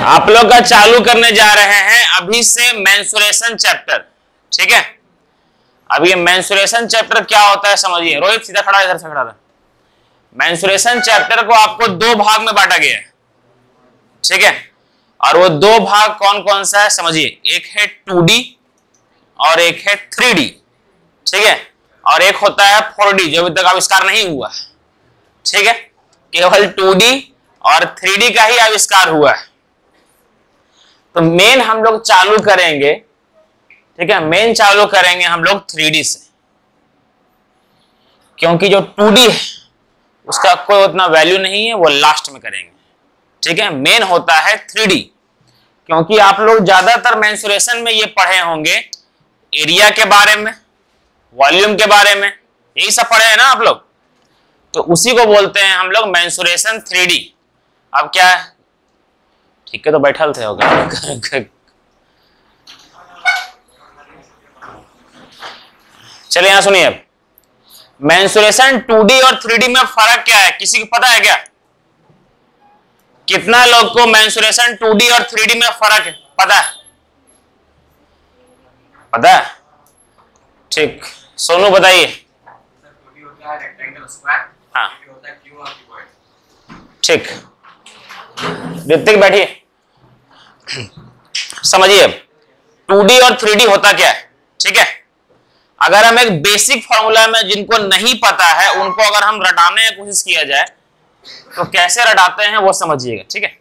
आप लोग का चालू करने जा रहे हैं अभी से मेंसुरेशन चैप्टर। ठीक है, अब ये मेंसुरेशन चैप्टर क्या होता है समझिए। रोहित सीधा खड़ा, इधर से खड़ा रहा। मेंसुरेशन चैप्टर को आपको दो भाग में बांटा गया है। ठीक है, और वो दो भाग कौन कौन सा है समझिए। एक है 2D और एक है 3D। ठीक है, और एक होता है 4D जो अभी तक आविष्कार नहीं हुआ। ठीक है, केवल 2D और 3D का ही आविष्कार हुआ है। तो मेन हम लोग चालू करेंगे, ठीक है, मेन चालू करेंगे हम लोग 3D से, क्योंकि जो 2D है उसका कोई उतना वैल्यू नहीं है, वो लास्ट में करेंगे। ठीक है, मेन होता है 3D, क्योंकि आप लोग ज्यादातर मेंसुरेशन में ये पढ़े होंगे एरिया के बारे में, वॉल्यूम के बारे में, यही सब पढ़े हैं ना आप लोग। तो उसी को बोलते हैं हम लोग मेंसुरेशन 3D। अब क्या है, ठीक है, तो बैठल थे होगा। चलिए यहां सुनिए। अब मेंसुरेशन 2D और 3D में फर्क क्या है, किसी को पता है क्या? कितना लोग को मेंसुरेशन 2D और 3D में फर्क है पता है? पता है? ठीक, सोनू बताइए। हाँ ठीक, ऋतिक बैठिए। समझिए 2D और 3D होता क्या है। ठीक है, अगर हम एक बेसिक फॉर्मूला में जिनको नहीं पता है उनको अगर हम रटाने की कोशिश किया जाए तो कैसे रटाते हैं वो समझिएगा। ठीक है,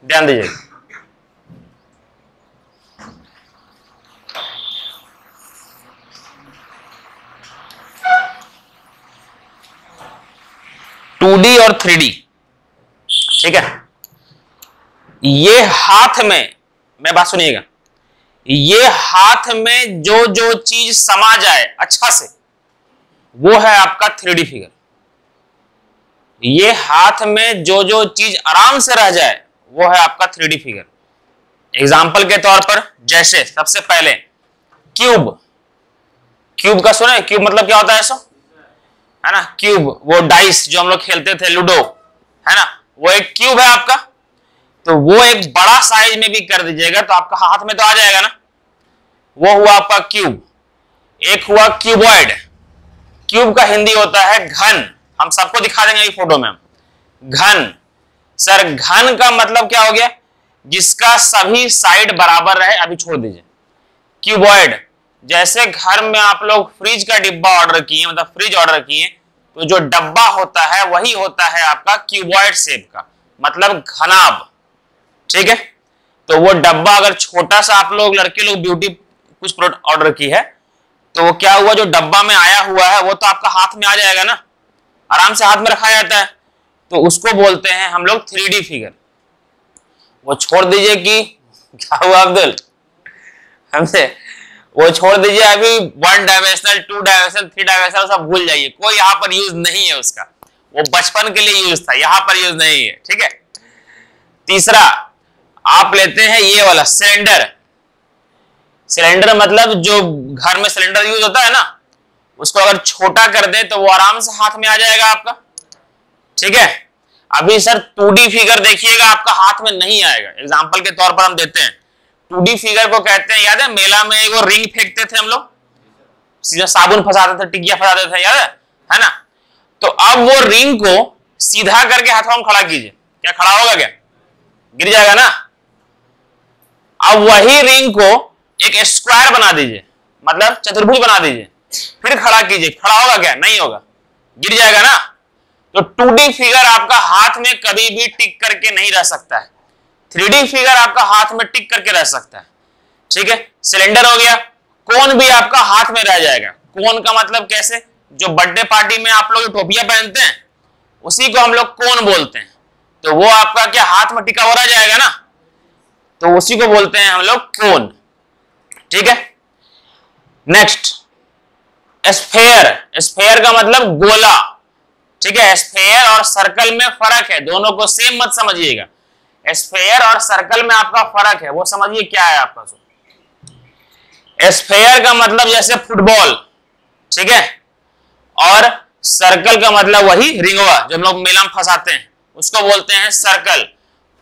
ध्यान दीजिएगा। टू डी और 3D, ठीक है, ये हाथ में, मैं बात सुनिएगा, ये हाथ में जो जो चीज समा जाए अच्छा से वो है आपका 3D फिगर। ये हाथ में जो जो चीज आराम से रह जाए वो है आपका 3D फिगर। एग्जाम्पल के तौर पर जैसे सबसे पहले क्यूब, क्यूब का सुना है? क्यूब मतलब क्या होता है ऐसा, है ना? क्यूब, वो डाइस जो हम लोग खेलते थे लूडो, है ना, वो एक क्यूब है आपका। तो वो एक बड़ा साइज में भी कर दीजिएगा तो आपका हाथ में तो आ जाएगा ना, वो हुआ आपका क्यूब। एक हुआ क्यूबॉइड, क्यूब का हिंदी होता है घन। हम सबको दिखा देंगे ये फोटो में। घन, सर घन का मतलब क्या हो गया? जिसका सभी साइड बराबर रहे। अभी छोड़ दीजिए क्यूबॉइड। जैसे घर में आप लोग फ्रिज का डिब्बा ऑर्डर किए, मतलब फ्रिज ऑर्डर किए, तो जो डब्बा होता है वही होता है आपका क्यूबॉइड शेप का, मतलब घनाभ। ठीक है, तो वो डब्बा अगर छोटा सा, आप लोग लड़के लोग ब्यूटी कुछ प्रोडक्ट ऑर्डर की है, तो वो क्या हुआ, जो डब्बा में आया हुआ है वो तो आपका हाथ में आ जाएगा ना, आराम से हाथ में रखा जाता है। तो उसको बोलते हैं हम लोग 3D फिगर। वो छोड़ दीजिए कि क्या हुआ अब्दुल, हमसे वो छोड़ दीजिए। अभी 1 डायमेंशनल, 2 डायमेंशनल, 3 डायमेंशनल सब भूल जाइए, कोई यहाँ पर यूज नहीं है उसका, वो बचपन के लिए यूज था, यहाँ पर यूज नहीं है। ठीक है, तीसरा आप लेते हैं ये वाला सिलेंडर। सिलेंडर मतलब जो घर में सिलेंडर यूज होता है ना, उसको अगर छोटा कर दे तो वो आराम से हाथ में आ जाएगा आपका। ठीक है, अभी सर 2D फिगर देखिएगा आपका हाथ में नहीं आएगा। एग्जांपल के तौर पर हम देते हैं, 2D फिगर को कहते हैं, याद है मेला में एक रिंग फेंकते थे हम लोग, सीधा साबुन फंसाते थे, टिकिया फंसाते थे, याद है ना? तो अब वो रिंग को सीधा करके हाथों में खड़ा कीजिए, क्या खड़ा होगा? क्या गिर जाएगा ना? अब वही रिंग को एक स्क्वायर बना दीजिए, मतलब चतुर्भुज बना दीजिए, फिर खड़ा कीजिए, खड़ा होगा? क्या नहीं होगा, गिर जाएगा ना? तो 2D फिगर आपका हाथ में कभी भी टिक करके नहीं रह सकता है, 3D फिगर आपका हाथ में टिक करके रह सकता है। ठीक है, सिलेंडर हो गया। कोन भी आपका हाथ में रह जाएगा। कोन का मतलब कैसे, जो बर्थडे पार्टी में आप लोग टोपियां पहनते हैं उसी को हम लोग कोन बोलते हैं, तो वो आपका क्या हाथ में टिका हो रह जाएगा ना, तो उसी को बोलते हैं हम लोग कोन। ठीक है, नेक्स्ट स्फेयर। स्फेयर का मतलब गोला। ठीक है, स्फेयर और सर्कल में फर्क है, दोनों को सेम मत समझिएगा। स्फेयर और सर्कल में आपका फर्क है, वो समझिए क्या है आपका। स्फेयर का मतलब जैसे फुटबॉल, ठीक है, और सर्कल का मतलब वही रिंगवा जो हम लोग मेला में फंसाते हैं, उसको बोलते हैं सर्कल।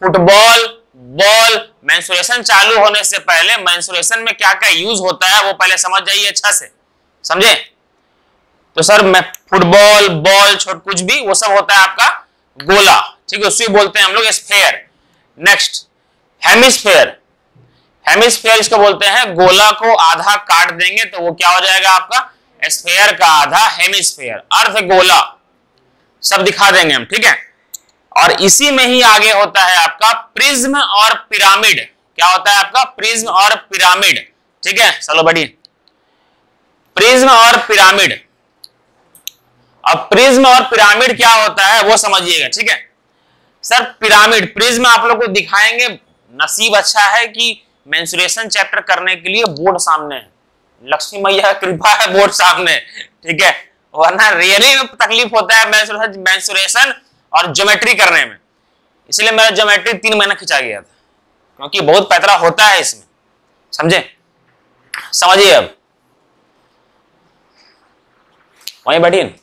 Football, ball. मेंस्ट्रुएशन चालू होने से पहले मेंस्ट्रुएशन में क्या क्या यूज होता है वो पहले समझ जाइए अच्छा से, समझे? तो सर मैं फुटबॉल, बॉल, छोट कुछ भी वो सब होता है आपका गोला, ठीक है, उसी बोलते हैं हम लोग स्फेयर। Next hemisphere. हेमिस्फेयर इसको बोलते हैं, गोला को आधा काट देंगे तो वो क्या हो जाएगा आपका स्फेयर का आधा, हेमिस्फेयर। अर्ध गोला सब दिखा देंगे हम, ठीक है। और इसी में ही आगे होता है आपका प्रिज्म और पिरामिड। क्या होता है आपका प्रिज्म और पिरामिड, ठीक है। चलो बढ़िए, प्रिज्म और पिरामिड। अब प्रिज्म और पिरामिड क्या होता है वो समझिएगा, ठीक है। सर पिरामिड, प्रिज्म आप लोग को दिखाएंगे। नसीब अच्छा है कि मेंस्ट्रुएशन चैप्टर करने के लिए बोर्ड सामने है, लक्ष्मी मैया कृपा है बोर्ड सामने, ठीक है, वरना रियली में तकलीफ होता है मेंस्ट्रुएशन और ज्योमेट्री करने में। इसलिए मेरा ज्योमेट्री 3 महीना खिंचा गया था, क्योंकि बहुत पैतरा होता है इसमें, समझे? समझिए अब वहीं बैठिए।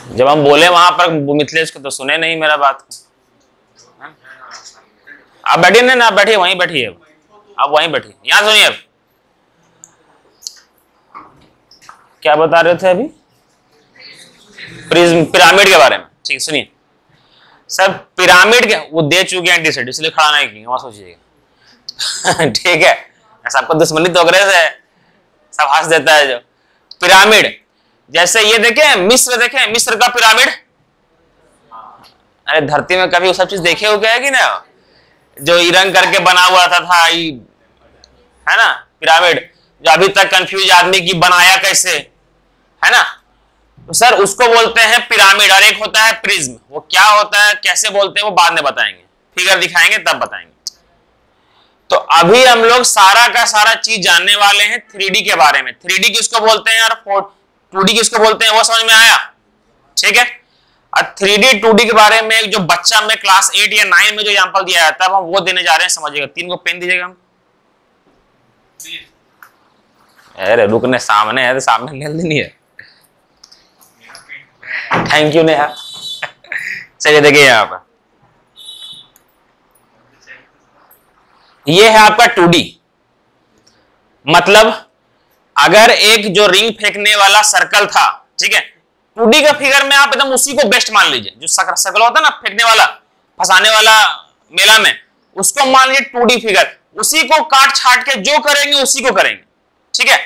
जब हम बोले वहां पर मिथिलेश को तो सुने नहीं मेरा बात को। आप बैठिए ना, आप बैठिए, वहीं बैठिए, आप वहीं बैठिए, यहां सुनिए। अब क्या बता रहे थे अभी? प्रिज्म, पिरामिड के बारे में, ठीक, सुनिए। सर पिरामिड के वो दे चुके हैं डिसेट, इसलिए खड़ा नहीं किए, वहां सोचिएगा ठीक है, सबको दुश्मनी तो अग्रेस है, सब हंस देता है जो। पिरामिड जैसे ये देखे मिस्र, देखे मिस्र का पिरामिड। अरे धरती में कभी वो सब चीज देखे हो क्या है कि ना, जो इरंग करके बना हुआ था है ना पिरामिड, जो अभी तक कंफ्यूज आदमी की बनाया कैसे, है ना। तो सर उसको बोलते हैं पिरामिड। और एक होता है प्रिज्म, वो क्या होता है कैसे बोलते हैं वो बाद में बताएंगे, फिगर दिखाएंगे तब बताएंगे। तो अभी हम लोग सारा का सारा चीज जानने वाले हैं 3D के बारे में। 3D किसको बोलते हैं और 2D किसको बोलते हैं वो समझ में आया, ठीक है। और 3D 2D के बारे में जो बच्चा में क्लास 8 या 9 में जो एग्जांपल दिया जाता है हम वो देने जा रहे हैं, समझिएगा। 3 को पेन दीजिएगा हम। अरे रुकने सामने है तो सामने ले नहीं है। Thank you Neha. चलिए देखिए यहाँ पर ये है आपका 2D। मतलब अगर एक जो रिंग फेंकने वाला सर्कल था, ठीक है, 2D का फिगर में आप एकदम उसी को बेस्ट मान लीजिए। जो सर्कल होता है ना फेंकने वाला, फंसाने वाला मेला में, उसको मान लीजिए 2D फिगर। उसी को काट छाट के जो करेंगे उसी को करेंगे, ठीक है,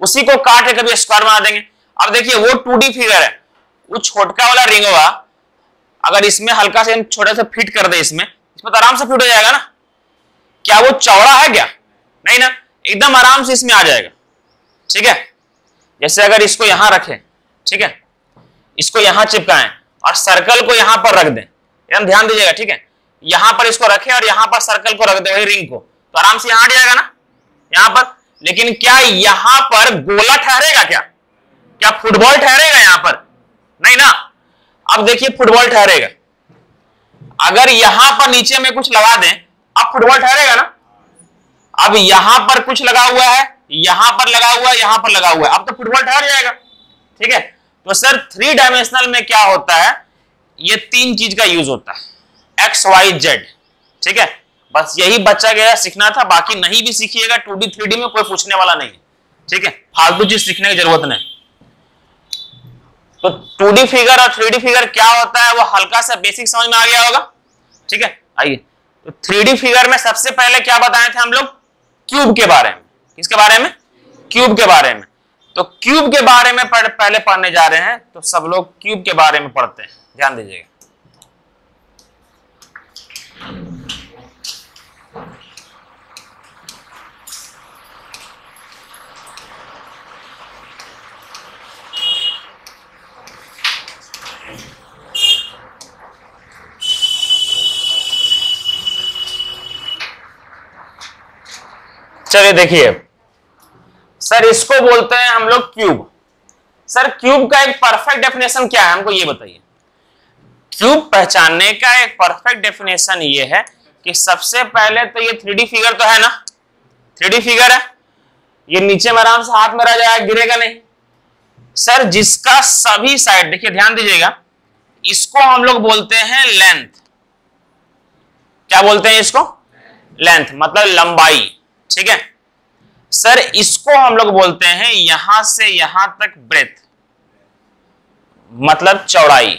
उसी को काट के कभी स्क्वायर बना देंगे। अब देखिए वो 2D फिगर है, वो छोटका वाला रिंग होगा, अगर इसमें हल्का से छोटा सा फिट कर दे इसमें तो आराम से फिट हो जाएगा ना। क्या वो चौड़ा है क्या? नहीं ना, एकदम आराम से इसमें आ जाएगा, ठीक है। जैसे अगर इसको यहां रखें, ठीक है, इसको यहां चिपकाएं और सर्कल को यहां पर रख दें, एकदम ध्यान दीजिएगा, ठीक है, यहां पर इसको रखें और यहां पर सर्कल को रख दें, वही रिंग को, तो आराम से यहां आ जाएगा ना यहां पर। लेकिन क्या यहां पर गोला ठहरेगा? क्या फुटबॉल ठहरेगा यहां पर? नहीं ना। अब देखिए फुटबॉल ठहरेगा, अगर यहां पर नीचे में कुछ लगा दें अब फुटबॉल ठहरेगा ना। अब यहां पर कुछ लगा हुआ है, यहां पर लगा हुआ है, यहां पर लगा हुआ है, अब तो फुटबॉल ठहर जाएगा, ठीक है। तो सर 3 डायमेंशनल में क्या होता है, ये 3 चीज का यूज होता है, एक्स वाई जेड, ठीक है। बस यही बच्चा गया सीखना था, बाकी नहीं भी सीखिएगा 2D 3D में कोई पूछने वाला नहीं है, ठीक है, फालतू चीज सीखने की जरूरत नहीं। तो 2D फिगर और 3D फिगर क्या होता है वो हल्का सा बेसिक समझ में आ गया होगा, ठीक है। आइए, तो 3D फिगर में सबसे पहले क्या बताए थे हम लोग? क्यूब के बारे में। किसके बारे में? क्यूब के बारे में। तो क्यूब के बारे में पहले पढ़ने जा रहे हैं, तो सब लोग क्यूब के बारे में पढ़ते हैं, ध्यान दीजिएगा। चलिए देखिए, सर इसको बोलते हैं हम लोग क्यूब। सर क्यूब का एक परफेक्ट डेफिनेशन क्या है हमको ये बताइए। क्यूब पहचानने का एक परफेक्ट डेफिनेशन ये है कि सबसे पहले तो ये 3D फिगर तो है ना, 3D फिगर है, ये नीचे में आराम से हाथ में रह जाएगा, गिरेगा नहीं। सर जिसका सभी साइड, देखिए ध्यान दीजिएगा, इसको हम लोग बोलते हैं लेंथ। क्या बोलते हैं इसको? लेंथ, मतलब लंबाई। ठीक है सर, इसको हम लोग बोलते हैं यहां से यहां तक ब्रेथ, मतलब चौड़ाई।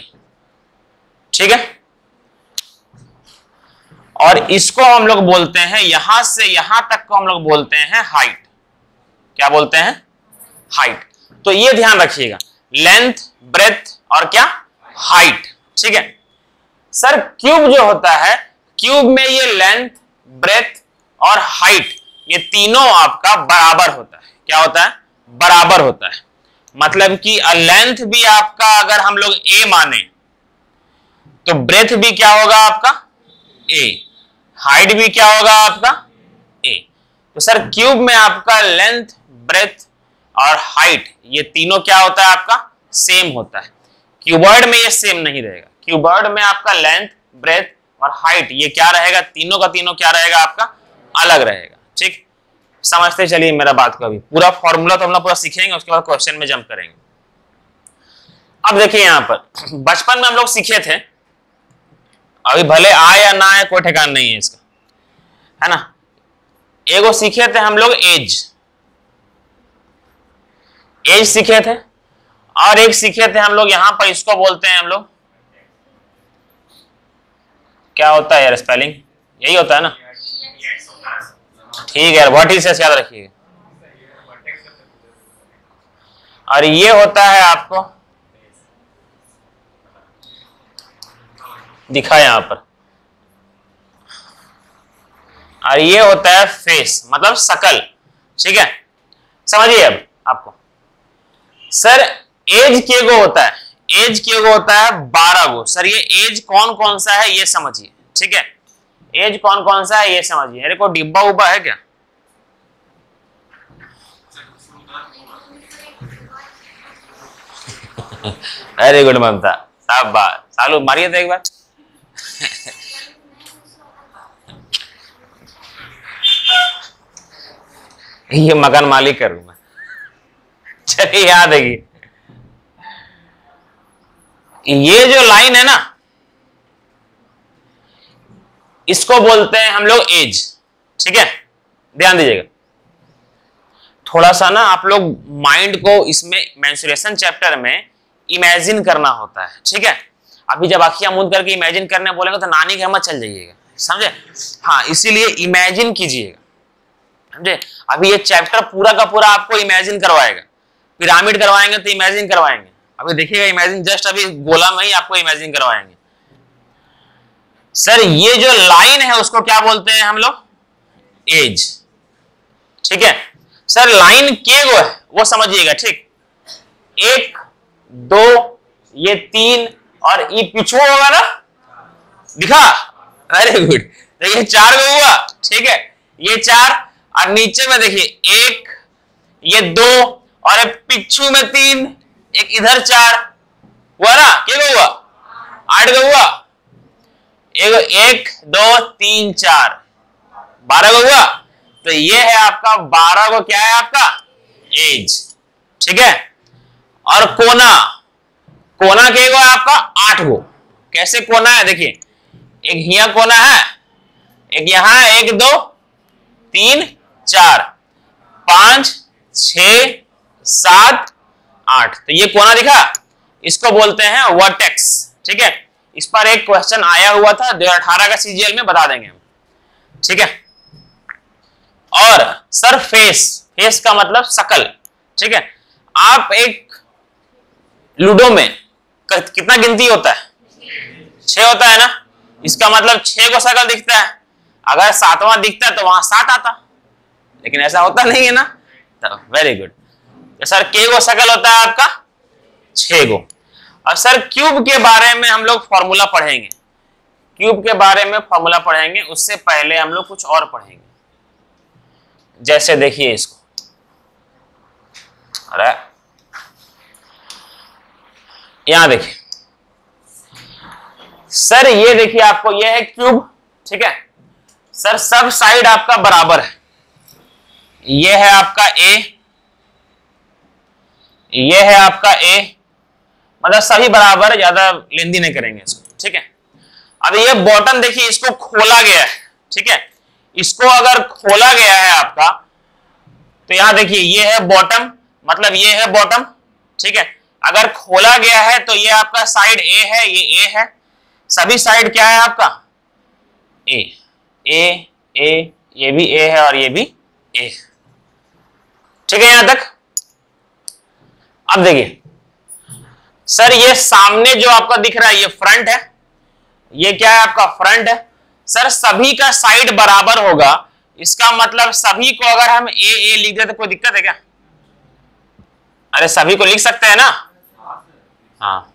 ठीक है, और इसको हम लोग बोलते हैं यहां से यहां तक को हम लोग बोलते हैं हाइट। क्या बोलते हैं? हाइट। तो ये ध्यान रखिएगा, लेंथ, ब्रेथ और क्या? हाइट। ठीक है सर, क्यूब जो होता है, क्यूब में ये लेंथ, ब्रेथ और हाइट ये तीनों आपका बराबर होता है। क्या होता है? बराबर होता है। मतलब कि लेंथ भी आपका अगर हम लोग a माने तो ब्रेथ भी क्या होगा आपका? a। हाइट भी क्या होगा आपका? a। तो सर क्यूब में आपका लेंथ, ब्रेथ और हाइट ये तीनों क्या होता है आपका? सेम होता है। क्यूबॉइड में ये सेम नहीं रहेगा। क्यूबॉइड में आपका लेंथ, ब्रेथ और हाइट ये क्या रहेगा? तीनों का तीनों क्या रहेगा आपका? अलग रहेगा। ठीक, समझते चलिए मेरा बात को। अभी पूरा फॉर्मूला तो हम लोग पूरा सीखेंगे, उसके बाद क्वेश्चन में जंप करेंगे। अब देखिए यहां पर बचपन में हम लोग सीखे थे, अभी भले आए या ना आए कोई ठिकाना नहीं है इसका, है ना। एगो सीखे थे हम लोग एज, एज सीखे थे, और एक सीखे थे हम लोग यहां पर, इसको बोलते हैं हम लोग, क्या होता है यार स्पेलिंग? यही होता है ना? ठीक है, वर्टिसेस याद रखिएगा। और ये होता है आपको दिखा यहां पर, और ये होता है फेस, मतलब शकल। ठीक है, समझिए अब आपको। सर एज के गो होता है, एज के गो होता है 12 गो। सर ये एज कौन कौन सा है ये समझिए। ठीक है, एज कौन कौन सा है ये समझिए। अरे कोई डिब्बा उब्बा है क्या? वेरी गुड ममता, शाबाश। सालू मारिए तो एक बार। ये मकान मालिक करूं मैं। चलिए याद देखिए, ये जो लाइन है ना, इसको बोलते हैं हम लोग एज। ठीक है, ध्यान दीजिएगा थोड़ा सा ना, आप लोग माइंड को इसमें मेंसुरेशन चैप्टर में इमेजिन करना होता है। ठीक है, अभी जब आंखें मूंद करके इमेजिन करने बोलेंगे तो नानी के मत चल जाइएगा, समझे? हाँ, इसीलिए इमेजिन कीजिएगा, समझे? अभी ये चैप्टर पूरा का पूरा आपको इमेजिन करवाएगा। पिरामिड करवाएंगे तो इमेजिन करवाएंगे, अभी देखिएगा इमेजिन, जस्ट अभी गोला में ही आपको इमेजिन करवाएंगे। सर ये जो लाइन है उसको क्या बोलते हैं हम लोग? एज। ठीक है सर, लाइन के गो है वो समझिएगा। ठीक, 1 2 ये 3 और ये पिछुआ होगा ना, दिखा? Very good. देखिए 4 गो हुआ। ठीक है, ये 4 और नीचे में देखिए 1 ये 2 और एक पिछू में 3, एक इधर 4 हुआ ना? क्या हुआ? 8 गो हुआ। 1 2 3 4 12 गो हुआ। तो ये है आपका 12 गो, क्या है आपका? एज। ठीक है, और कोना, कोना के गो है आपका 8 गो। कैसे कोना है? देखिए एक हिया कोना है, एक यहां है, 1 2 3 4 5 6 7 8। तो ये कोना दिखा, इसको बोलते हैं वर्टेक्स। ठीक है, इस पर एक क्वेश्चन आया हुआ था 2018 का सीजीएल में, बता देंगे हम। ठीक है, और सर फेस, फेस का मतलब शकल। ठीक है, आप एक लूडो में कितना गिनती होता है? 6 होता है ना, इसका मतलब 6 को शकल दिखता है। अगर 7वां दिखता है तो वहां 7 आता, लेकिन ऐसा होता नहीं है ना। तो वेरी गुड। तो सर के गो शकल होता है आपका? 6 गो। और सर क्यूब के बारे में हम लोग फॉर्मूला पढ़ेंगे, क्यूब के बारे में फॉर्मूला पढ़ेंगे, उससे पहले हम लोग कुछ और पढ़ेंगे। जैसे देखिए इसको, अरे यहां देखिए सर, ये देखिए आपको, ये है क्यूब। ठीक है सर, सब साइड आपका बराबर है। ये है आपका ए, ये है आपका ए, मतलब सभी बराबर, ज्यादा लेंदी नहीं करेंगे इसको, ठीक है। अब ये बॉटम देखिए, इसको खोला गया है, ठीक है। इसको अगर खोला गया है आपका, तो यहां देखिए ये है बॉटम, मतलब ये है बॉटम, ठीक है। अगर खोला गया है तो ये आपका साइड ए है, ये ए है, सभी साइड क्या है आपका ए, ए ए, ये भी ए है और ये भी ए, ठीक है यहां तक। अब देखिए सर, ये सामने जो आपका दिख रहा है ये फ्रंट है, ये क्या है आपका फ्रंट है। सर सभी का साइड बराबर होगा, इसका मतलब सभी को अगर हम ए ए लिख दे तो कोई दिक्कत है क्या? अरे सभी को लिख सकते हैं ना, हाँ।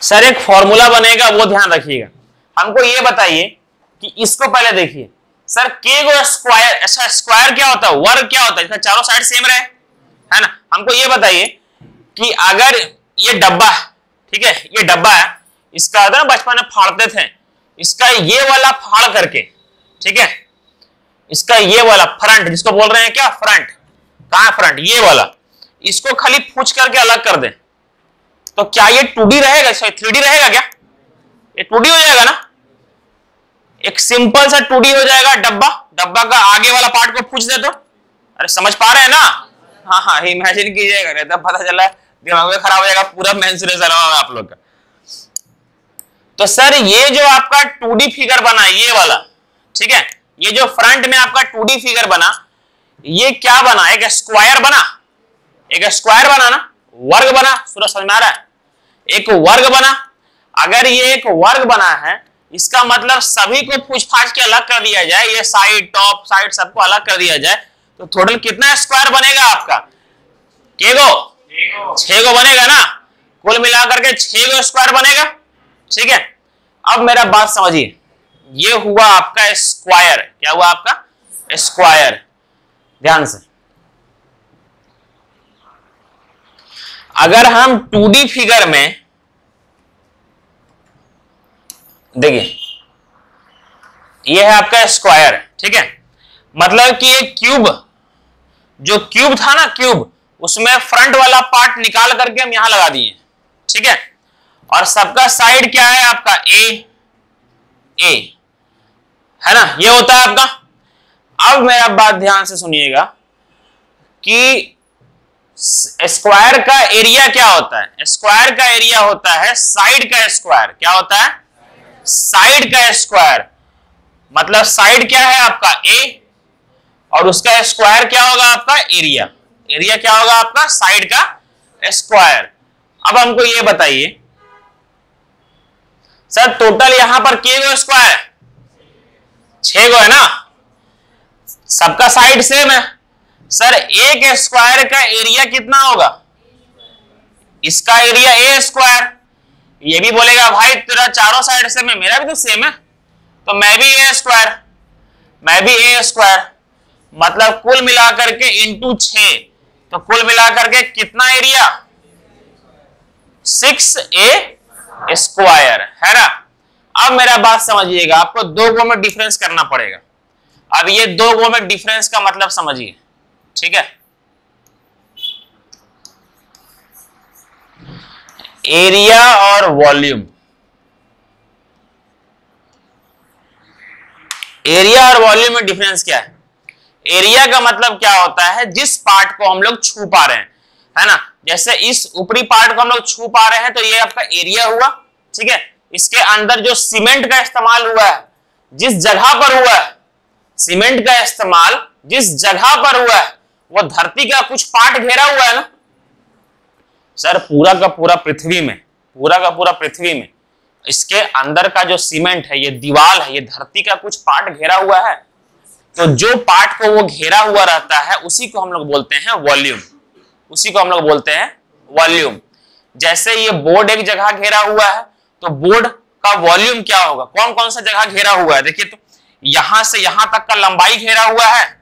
सर एक फॉर्मूला बनेगा, वो ध्यान रखिएगा। हमको ये बताइए कि इसको पहले देखिए सर, के गो स्क्वायर, अच्छा स्क्वायर क्या होता है, वर्ग क्या होता है, इसका चारों साइड सेम रहे, है ना। हमको ये बताइए कि अगर ये डब्बा है, ठीक है, ये डब्बा है, इसका ना बचपन में फाड़ते थे, इसका ये वाला फाड़ करके, ठीक है, इसका ये वाला फ्रंट जिसको बोल रहे हैं क्या फ्रंट, कहां फ्रंट, ये वाला, इसको खाली फूच करके अलग कर दें, तो क्या ये 2D रहेगा, 3D रहेगा क्या? ये 2D हो जाएगा ना, एक सिंपल सा 2D हो जाएगा। डब्बा, डब्बा का आगे वाला पार्ट को पूछ दे तो, अरे समझ पा रहे हैं ना, हाँ हाँ इमेजिन कीजिएगा, नहीं तो पता चला दिमाग में खराब हो जाएगा पूरा मेंसुरेशन आप लोग का। तो सर ये जो आपका 2D फिगर बना ये वाला, ठीक है, ये जो फ्रंट में आपका 2D फिगर बना, ये क्या बना, एक स्क्वायर बना, एक स्क्वायर बना ना, वर्ग बना, पूरा समझ में आ रहा है, एक वर्ग बना। अगर ये एक वर्ग बना है, इसका मतलब सभी को पूछ फाछ के अलग कर दिया जाए, ये साइड टॉप साइड सबको अलग कर दिया जाए, तो टोटल कितना स्क्वायर बनेगा आपका, के गो 6 गो बनेगा ना, कुल मिलाकर के 6 गो स्क्वायर बनेगा, ठीक है। अब मेरा बात समझिए, ये हुआ आपका स्क्वायर, क्या हुआ आपका स्क्वायर, ध्यान से। अगर हम 2D फिगर में देखिए, ये है आपका स्क्वायर, ठीक है, मतलब कि एक क्यूब, जो क्यूब था ना क्यूब, उसमें फ्रंट वाला पार्ट निकाल करके हम यहां लगा दिए, ठीक है, और सबका साइड क्या है आपका ए ए, है ना, ये होता है आपका। अब मेरा बात ध्यान से सुनिएगा कि स्क्वायर का एरिया क्या होता है, स्क्वायर का एरिया होता है साइड का स्क्वायर, क्या होता है साइड का स्क्वायर, मतलब साइड क्या है आपका ए और उसका स्क्वायर क्या होगा आपका एरिया, एरिया क्या होगा आपका साइड का स्क्वायर। अब हमको ये बताइए सर, टोटल यहां पर के गो स्क्वायर, 6 गो है ना, सबका साइड सेम है। सर एक स्क्वायर का एरिया कितना होगा, इसका एरिया ए स्क्वायर, ये भी बोलेगा भाई तेरा चारों साइड सेम है, मेरा भी तो सेम है, तो मैं भी ए स्क्वायर, मैं भी ए स्क्वायर, मतलब कुल मिलाकर के इंटू 6, तो कुल मिलाकर के कितना एरिया 6a स्क्वायर, है ना। अब मेरा बात समझिएगा, आपको 2 गो में डिफरेंस करना पड़ेगा। अब ये 2 गो में डिफरेंस का मतलब समझिए, ठीक है, एरिया और वॉल्यूम, एरिया और वॉल्यूम में डिफरेंस क्या है? एरिया का मतलब क्या होता है, जिस पार्ट को हम लोग छू पा रहे हैं, है ना, जैसे इस ऊपरी पार्ट को हम लोग छू पा रहे हैं, तो ये आपका एरिया हुआ, ठीक है। इसके अंदर जो सीमेंट का इस्तेमाल हुआ है, जिस जगह पर हुआ है, सीमेंट का इस्तेमाल जिस जगह पर हुआ है, वो धरती का कुछ पार्ट घेरा हुआ है ना सर, पूरा का पूरा पृथ्वी में, पूरा का पूरा पृथ्वी में इसके अंदर का जो सीमेंट है, ये दीवार है, ये धरती का कुछ पार्ट घेरा हुआ है, तो जो पार्ट को वो घेरा हुआ रहता है उसी को हम लोग बोलते हैं वॉल्यूम, उसी को हम लोग बोलते हैं वॉल्यूम। जैसे ये बोर्ड एक जगह घेरा हुआ है, तो बोर्ड का वॉल्यूम क्या होगा, कौन कौन सा जगह घेरा हुआ है, देखिए तो यहां से यहां तक का लंबाई घेरा हुआ है,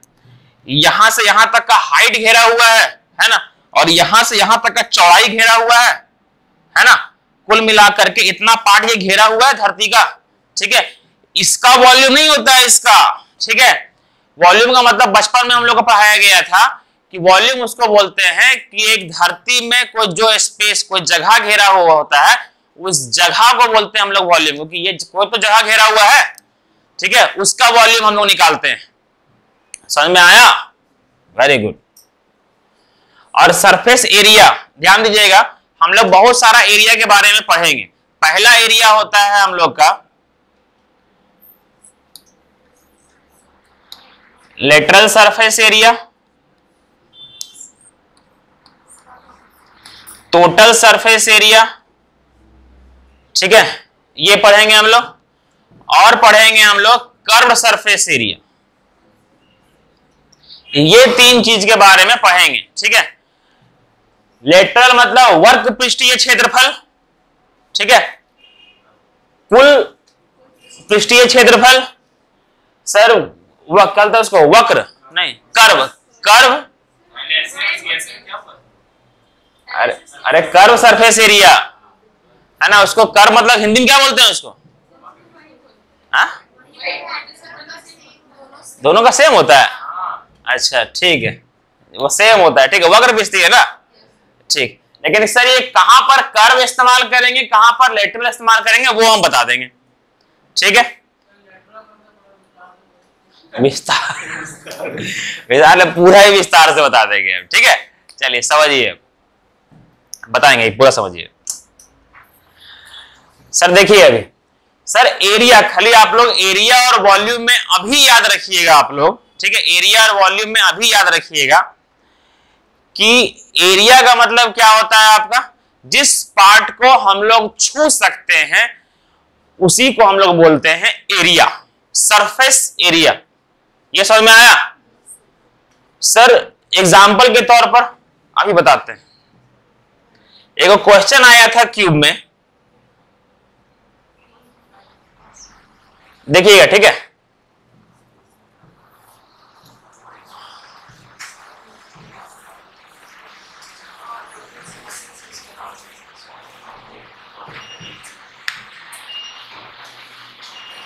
यहां से यहां तक का हाइट घेरा हुआ है ना, और यहां से यहां तक का चौड़ाई घेरा हुआ है ना, कुल मिलाकर के इतना पार्ट ये घेरा हुआ है धरती का, ठीक है। इसका वॉल्यूम नहीं होता है इसका, ठीक है, वॉल्यूम का मतलब बचपन में हम लोग को पढ़ाया गया था कि वॉल्यूम उसको बोलते हैं कि एक धरती में कोई जो स्पेस, कोई जगह घेरा हुआ होता है, उस जगह को बोलते हैं हम लोग वॉल्यूम, क्योंकि ये कोई तो जगह घेरा हुआ है, ठीक है, उसका वॉल्यूम हम लोग निकालते हैं। समझ में आया? Very good. और सरफेस एरिया, ध्यान दीजिएगा, हम लोग बहुत सारा एरिया के बारे में पढ़ेंगे। पहला एरिया होता है हम लोग का lateral surface area, total surface area, ठीक है, ये पढ़ेंगे हम लोग। और पढ़ेंगे हम लोग कर्व सरफेस एरिया। ये तीन चीज के बारे में पढ़ेंगे, ठीक है। लेटरल मतलब वर्ग पृष्ठीय क्षेत्रफल, ठीक है, कुल पृष्ठीय क्षेत्रफल। सर कल था उसको वक्र नहीं, कर्व, कर्व, अरे कर्व सरफेस एरिया है ना, उसको कर्व मतलब हिंदी में क्या बोलते हैं उसको? हाँ, दोनों का सेम होता है? अच्छा ठीक है, वो सेम होता है, ठीक है, वक्र पृष्ठीय है ना, ठीक। लेकिन सर ये कहां पर कर्व इस्तेमाल करेंगे, कहां पर लेटरल इस्तेमाल करेंगे, वो हम बता देंगे, ठीक है। विस्तार पूरा ही विस्तार से बता देंगे, ठीक है। चलिए समझिए, बताएंगे पूरा, समझिए। सर देखिए अभी, सर एरिया, खाली आप लोग एरिया और वॉल्यूम में अभी याद रखिएगा आप लोग, ठीक है, एरिया और वॉल्यूम में अभी याद रखिएगा कि एरिया का मतलब क्या होता है आपका, जिस पार्ट को हम लोग छू सकते हैं उसी को हम लोग बोलते हैं एरिया, सरफेस एरिया। ये समझ में आया? सर एग्जाम्पल के तौर पर अभी बताते हैं। एक क्वेश्चन आया था क्यूब में, देखिएगा, ठीक है।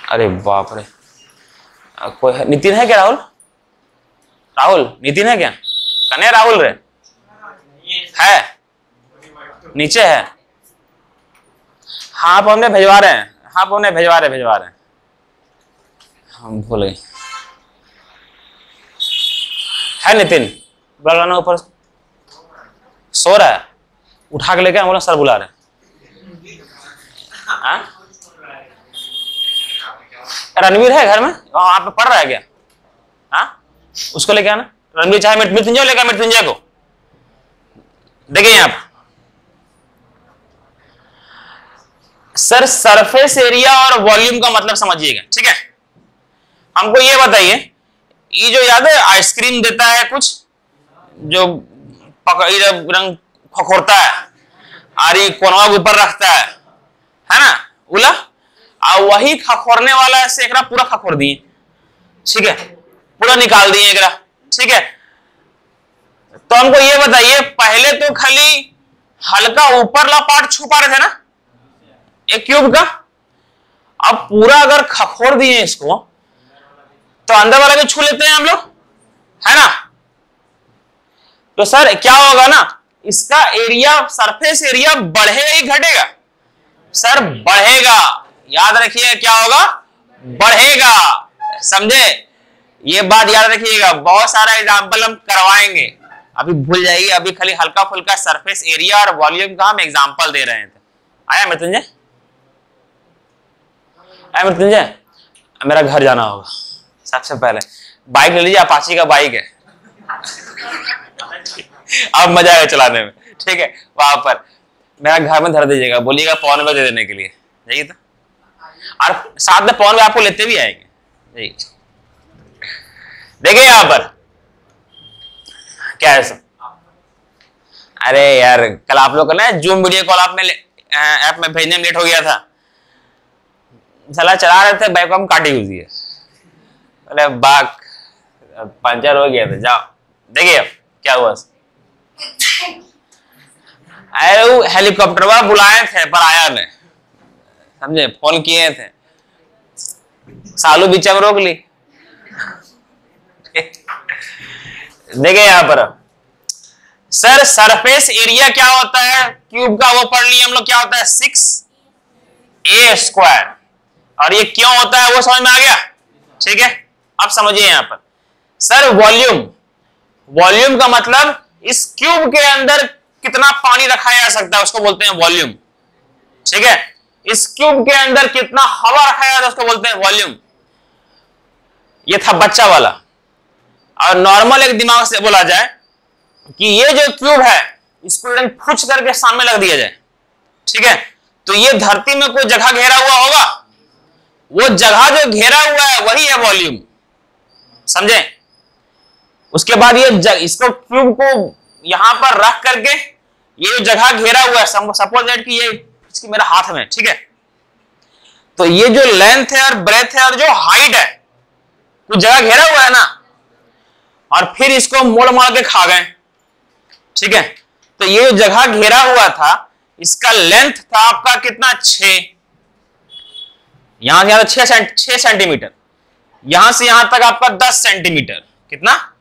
अरे बाप रे, कोई नितिन है क्या? राहुल, राहुल नितिन है क्या? कन्या राहुल रे है, नीचे है। हाँ आप हमने भिजवा रहे हैं, हाँ हमने भिजवा रहे हैं, हम भूल गए। है नितिन, बुलाना ऊपर, सो रहा है, उठा के लेके हम लोग सर बुला रहे हैं। रणवीर है घर में, वहां पे पढ़ रहा है क्या? हाँ उसको लेके आना, रणवीर चाहे मृत्युंजय लेकर, मृत्युंजय को देखिए आप। सर सरफेस एरिया और वॉल्यूम का मतलब समझिएगा, ठीक है। हमको ये बताइए, ये जो याद है आइसक्रीम देता है कुछ, जो रंग खखोरता है और ये कोनवा के ऊपर रखता है ना, उला, और वही खखोरने वाला से एकरा पूरा खखोर दिए, ठीक है, पूरा निकाल दिए एकरा, ठीक है। तो हमको ये बताइए, पहले तो खाली हल्का ऊपर ला पार्ट छू पा रहे थे ना एक क्यूब का, अब पूरा अगर खखोर दिए इसको तो अंदर वाला भी छू लेते हैं हम लोग, है ना। तो सर क्या होगा ना, इसका एरिया, सरफेस एरिया बढ़ेगा ही घटेगा? सर बढ़ेगा, याद रखिए क्या होगा, बढ़ेगा, समझे? ये बात याद रखिएगा, बहुत सारा एग्जांपल हम करवाएंगे, अभी भूल जाइए, अभी खाली हल्का फुल्का सरफेस एरिया और वॉल्यूम का हम एग्जांपल दे रहे थे। आया मृत्युंजय? आया मृत्युंजय? मेरा घर जाना होगा, सबसे पहले बाइक ले लीजिए, अपाची का बाइक है अब मजा आएगा चलाने में, ठीक है। वहां पर मेरा घर में धर दीजिएगा, बोलिएगा पौन में दे देने के लिए, जाइए तो, और साथ में पौन में आपको लेते भी आएंगे। देखिए यहां पर क्या है सब, अरे यार कल आप लोग को ना जूम वीडियो कॉल आप में ऐप में भेजने में लेट हो गया था, साला चला रहे थे, बाइक हम काटी हुई है, अरे बाक पंचर हो गया था। जाओ देखिए क्या हुआ। अरे वो हेलीकॉप्टर वाला बुलाए थे पर आया नहीं, समझे, फोन किए थे, सालू बीच में रोक ली, देखिए यहां पर सर सरफेस एरिया क्या होता है क्यूब का, वो पढ़ लिए हम लोग, क्या होता है 6a²। और ये क्यों होता है वो समझ में आ गया, ठीक है। अब समझिए यहां पर सर वॉल्यूम, वॉल्यूम का मतलब इस क्यूब के अंदर कितना पानी रखा जा सकता है उसको बोलते हैं वॉल्यूम, ठीक है। इस क्यूब के अंदर कितना हवा रखा जाता है उसको बोलते हैं वॉल्यूम। ये था बच्चा वाला। और नॉर्मल एक दिमाग से बोला जाए कि ये जो क्यूब है इसको फुच करके सामने लग दिया जाए, ठीक है, तो ये धरती में कोई जगह घेरा हुआ होगा, वो जगह जो घेरा हुआ है वही है वॉल्यूम, समझे। उसके बाद ये इसको क्यूब को यहां पर रख करके ये जो जगह घेरा हुआ है, सपोज दैट कि ये इसकी मेरा हाथ में, ठीक है, तो ये जो लेंथ है और ब्रेथ है और जो हाइट है कुछ जगह घेरा हुआ है ना, और फिर इसको मोड़ मार के खा गए, ठीक है। तो ये जो जगह घेरा हुआ था इसका लेंथ था आपका कितना 6, यहां से यहां 6 सेंटीमीटर, यहां से यहां तक आपका 10 सेंटीमीटर, कितना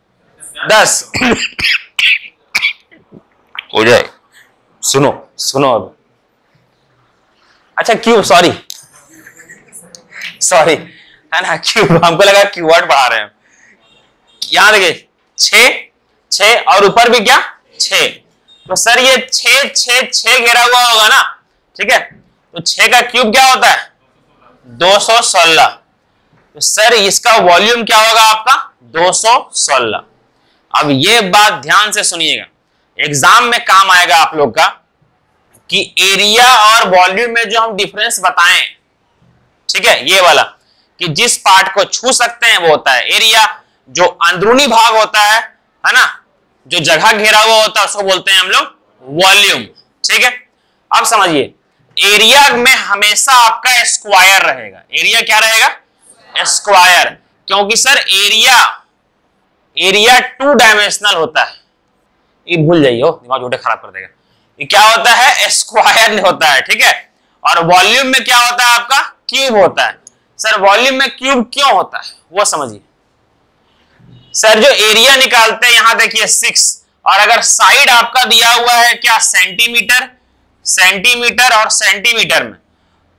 10 हो जाए। सुनो सुनो अब, अच्छा क्यूब, सॉरी है ना, क्यूब, हमको लगा कीवर्ड पढ़ा रहे हैं। यहां देखिए 6 और ऊपर भी क्या 6, तो सर ये 6 घेरा हुआ होगा ना, ठीक है, तो 6 का क्यूब क्या होता है 216, तो सर इसका वॉल्यूम क्या होगा आपका 216। अब ये बात ध्यान से सुनिएगा, एग्जाम में काम आएगा आप लोग का कि एरिया और वॉल्यूम में जो हम डिफरेंस बताएं, ठीक है, ये वाला कि जिस पार्ट को छू सकते हैं वो होता है एरिया, जो अंदरूनी भाग होता है ना, जो जगह घेरा हुआ होता है उसको बोलते हैं हम लोग वॉल्यूम, ठीक है। अब समझिए एरिया में हमेशा आपका स्क्वायर रहेगा, एरिया क्या रहेगा स्क्वायर, क्योंकि सर एरिया 2 डायमेंशनल होता है, ये भूल जाइए, दिमाग झूठे खराब कर देगा। ये क्या होता है स्क्वायर होता है, ठीक है। और वॉल्यूम में क्या होता है आपका क्यूब होता है। सर वॉल्यूम में क्यूब क्यों होता है वो समझिए। सर जो एरिया निकालते हैं यहां देखिए 6, और अगर साइड आपका दिया हुआ है क्या सेंटीमीटर और सेंटीमीटर में,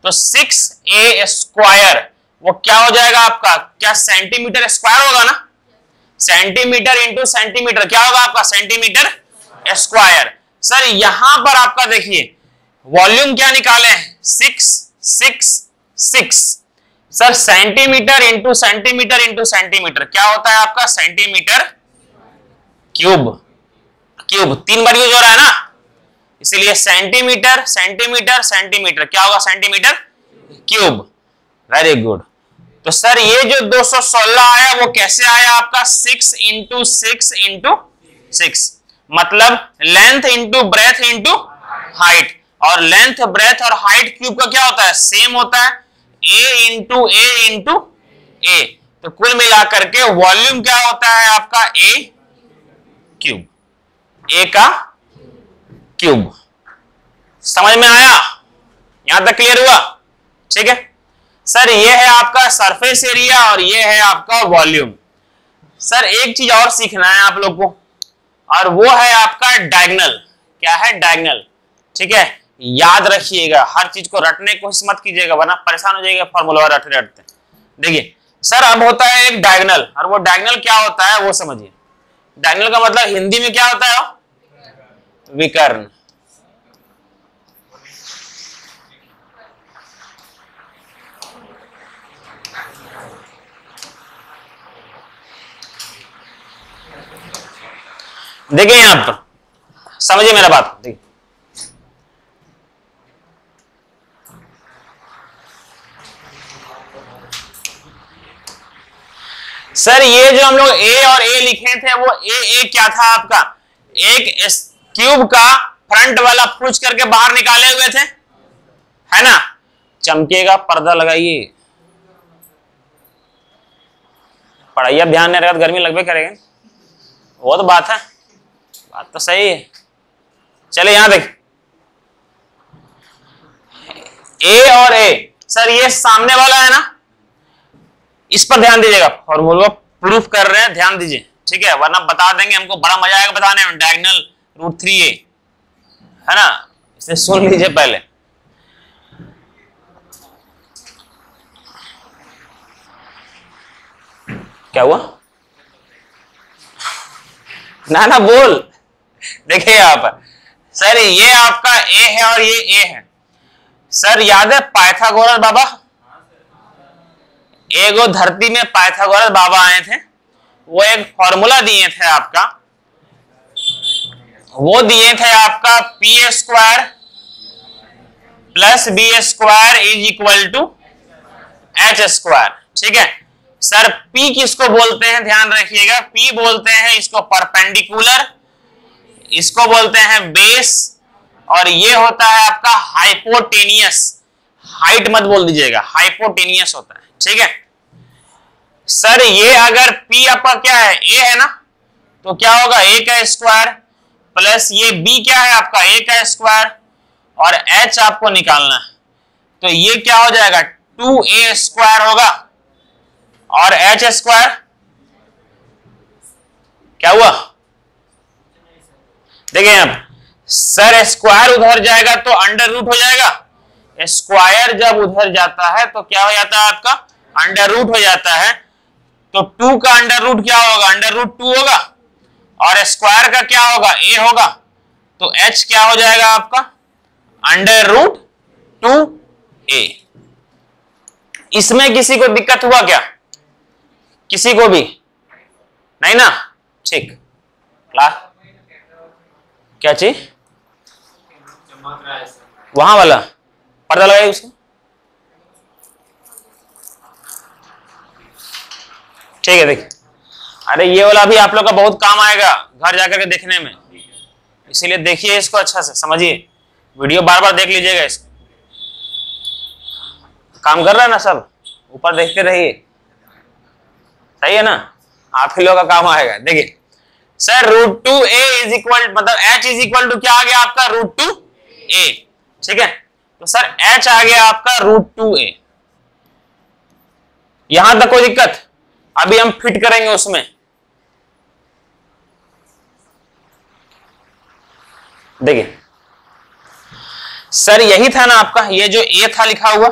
तो 6a² वो क्या हो जाएगा आपका, क्या सेंटीमीटर स्क्वायर होगा ना, सेंटीमीटर इंटू सेंटीमीटर क्या होगा आपका सेंटीमीटर स्क्वायर। सर यहां पर आपका देखिए वॉल्यूम क्या निकाले 6 सर सेंटीमीटर इंटू सेंटीमीटर क्या होता है आपका सेंटीमीटर क्यूब 3 बार यूज हो रहा है ना, इसीलिए सेंटीमीटर क्या होगा सेंटीमीटर क्यूब। Very good. तो सर ये जो 216 आया वो कैसे आया आपका 6 इंटू 6 मतलब length into breadth into height, और लेंथ ब्रेथ और हाइट क्यूब का क्या होता है सेम होता है a इंटू ए। तो कुल मिलाकर के वॉल्यूम क्या होता है आपका a का क्यूब। समझ में आया, यहां तक क्लियर हुआ, ठीक है। सर ये है आपका सरफेस एरिया और ये है आपका वॉल्यूम। सर एक चीज और सीखना है आप लोग को, और वो है आपका डायगोनल। क्या है डायगोनल, ठीक है। याद रखिएगा, हर चीज को रटने की कोशिश मत कीजिएगा वरना परेशान हो जाइएगा फॉर्मूला रटते रटते। देखिए सर अब होता है एक डायगोनल, और वो डायगोनल क्या होता है वो समझिए। डायगोनल का मतलब हिंदी में क्या होता है विकर्ण। देखिए यहां पर समझिए मेरा बात, देखिए सर ये जो हम लोग ए और ए लिखे थे वो ए क्या था आपका एक क्यूब का फ्रंट वाला फूच करके बाहर निकाले हुए थे, है ना। चमकेगा पर्दा लगाइए, पढ़ाई अब ध्यान नहीं रहेगा तो गर्मी लगभग करेगा, वो तो बात है, बात तो सही है। चले यहां देख ए और ए, सर ये सामने वाला है ना, इस पर ध्यान दीजिएगा, फॉर्मूला प्रूफ कर रहे हैं, ध्यान दीजिए, ठीक है, वरना बता देंगे, हमको बड़ा मजा आएगा बताने में, डायगोनल रूट 3a, है ना, इसे सुन लीजिए पहले। क्या हुआ? ना बोल। देखिए यहाँ पर सर ये आपका a है और ये a है। सर याद है पाइथागोरस बाबा, एगो धरती में पाइथागोरस बाबा आए थे, वो एक फॉर्मूला दिए थे आपका, वो दिए थे आपका p square plus b square is equal to h square, ठीक है। सर P किसको बोलते हैं, ध्यान रखिएगा, P बोलते हैं इसको परपेंडिकुलर, इसको बोलते हैं बेस, और ये होता है आपका हाइपोटेनियस, हाइट मत बोल दीजिएगा, हाइपोटेनियस होता है, ठीक है। सर ये अगर P आपका क्या है, A है ना, तो क्या होगा A का स्क्वायर प्लस ये B क्या है आपका A का स्क्वायर, और H आपको निकालना है, तो ये क्या हो जाएगा 2A स्क्वायर होगा, और H स्क्वायर क्या हुआ, देखिए अब सर स्क्वायर उधर जाएगा तो अंडर रूट हो जाएगा, स्क्वायर जब उधर जाता है तो क्या हो जाता है आपका अंडर रूट हो जाता है, तो 2 का अंडर रूट क्या होगा, अंडर रूट 2 होगा, और स्क्वायर का क्या होगा a होगा, तो h क्या हो जाएगा आपका अंडर रूट 2a। इसमें किसी को दिक्कत हुआ क्या, किसी को भी नहीं ना, ठीक, क्लास क्या चीज वहां वाला पर्दा लगाइए उसको, ठीक है। देखिए अरे ये वाला भी आप लोग का बहुत काम आएगा घर जाकर के देखने में, इसीलिए देखिए इसको अच्छा से समझिए, वीडियो बार बार देख लीजिएगा, इसको काम कर रहा है ना सब, ऊपर देखते रहिए, सही है ना, आप ही लोग का काम आएगा। देखिए sir root 2a is equal, मतलब h इज इक्वल टू क्या आ गया आपका रूट 2a, ठीक है, तो सर h आ गया आपका रूट 2a, यहां तक कोई दिक्कत, अभी हम फिट करेंगे उसमें, देखिए सर यही था ना आपका, ये जो a था लिखा हुआ,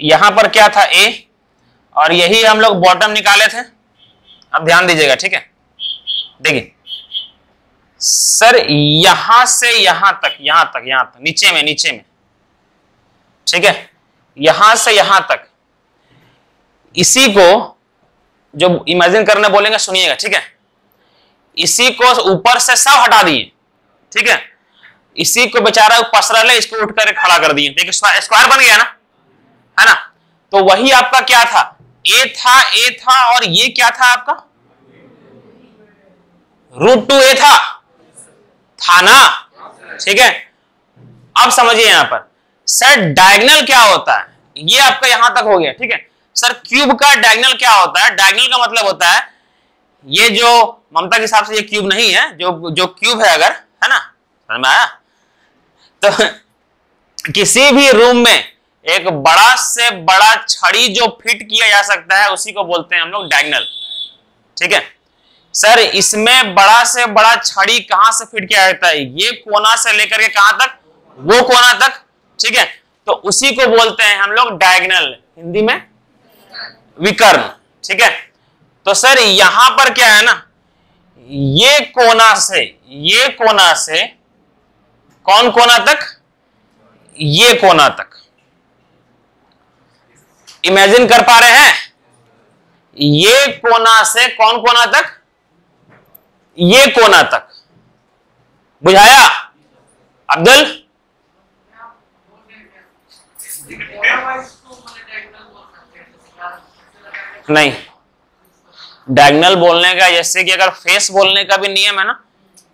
यहां पर क्या था a, और यही हम लोग बॉटम निकाले थे, अब ध्यान दीजिएगा, ठीक है। देखिए सर यहां से यहां तक, यहां तक नीचे में, ठीक है, यहां से यहां तक, इसी को जो इमेजिन करने बोलेंगे सुनिएगा, ठीक है, इसी को ऊपर से सब हटा दिए, ठीक है, इसी को बेचारा पसरा ले, इसको उठ कर खड़ा कर दिए, देखिए स्क्वायर बन गया ना, है ना, तो वही आपका क्या था a था, और ये क्या था आपका रूट 2a था ना, ठीक है। अब समझिए यहां पर सर डायगोनल क्या होता है, ये आपका यहां तक हो गया, ठीक है। सर क्यूब का डायगोनल क्या होता है, डायगोनल का मतलब होता है ये जो ममता के हिसाब से ये क्यूब नहीं है, जो क्यूब है अगर, है ना, समझ में आया, तो किसी भी रूम में एक बड़ा से बड़ा छड़ी जो फिट किया जा सकता है उसी को बोलते हैं हम लोग डायगोनल, ठीक है। सर इसमें बड़ा से बड़ा छड़ी कहां से फिट किया जाता है, ये कोना से लेकर के कहां तक, वो कोना तक, ठीक है, तो उसी को बोलते हैं हम लोग डायगोनल, हिंदी में विकर्ण, ठीक है। तो सर यहां पर क्या है ना, ये कोना से कौन कोना तक, ये कोना तक, इमेजिन कर पा रहे हैं, ये कोना से कौन कोना तक, ये कोना तक, बुझाया अब्दुल, नहीं डायगोनल बोलने का, जैसे कि अगर फेस बोलने का भी नियम है ना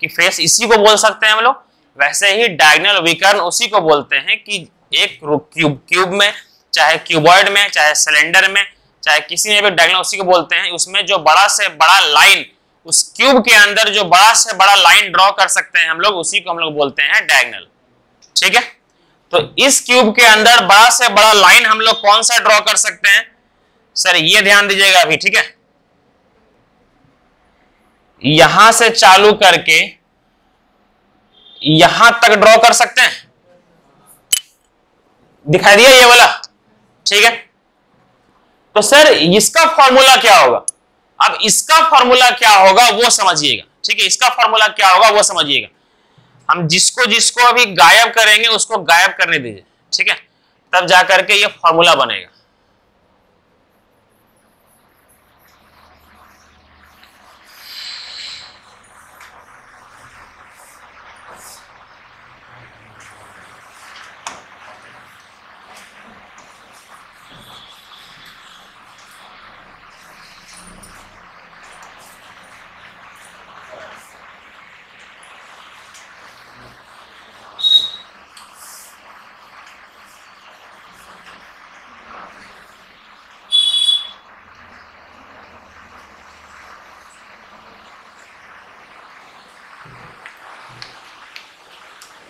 कि फेस इसी को बोल सकते हैं हम लोग, वैसे ही डायगोनल विकर्ण उसी को बोलते हैं कि एक क्यूब में, चाहे क्यूबॉइड में, चाहे सिलेंडर में, चाहे किसी में भी डायगोनल उसी को बोलते हैं, उसमें जो बड़ा से बड़ा लाइन, उस क्यूब के अंदर जो बड़ा से बड़ा लाइन ड्रॉ कर सकते हैं हम लोग, उसी को हम लोग बोलते हैं डायगोनल, ठीक है। तो इस क्यूब के अंदर बड़ा से बड़ा लाइन हम लोग कौन सा ड्रॉ कर सकते हैं, सर ये ध्यान दीजिएगा अभी, ठीक है, यहां से चालू करके यहां तक ड्रॉ कर सकते हैं, दिखाई दिया ये वाला, ठीक है। तो सर इसका फॉर्मूला क्या होगा, अब इसका फॉर्मूला क्या होगा वो समझिएगा, ठीक है, इसका फॉर्मूला क्या होगा वो समझिएगा। हम जिसको जिसको अभी गायब करेंगे उसको गायब करने दीजिए, ठीक है, तब जाकर के ये फॉर्मूला बनेगा।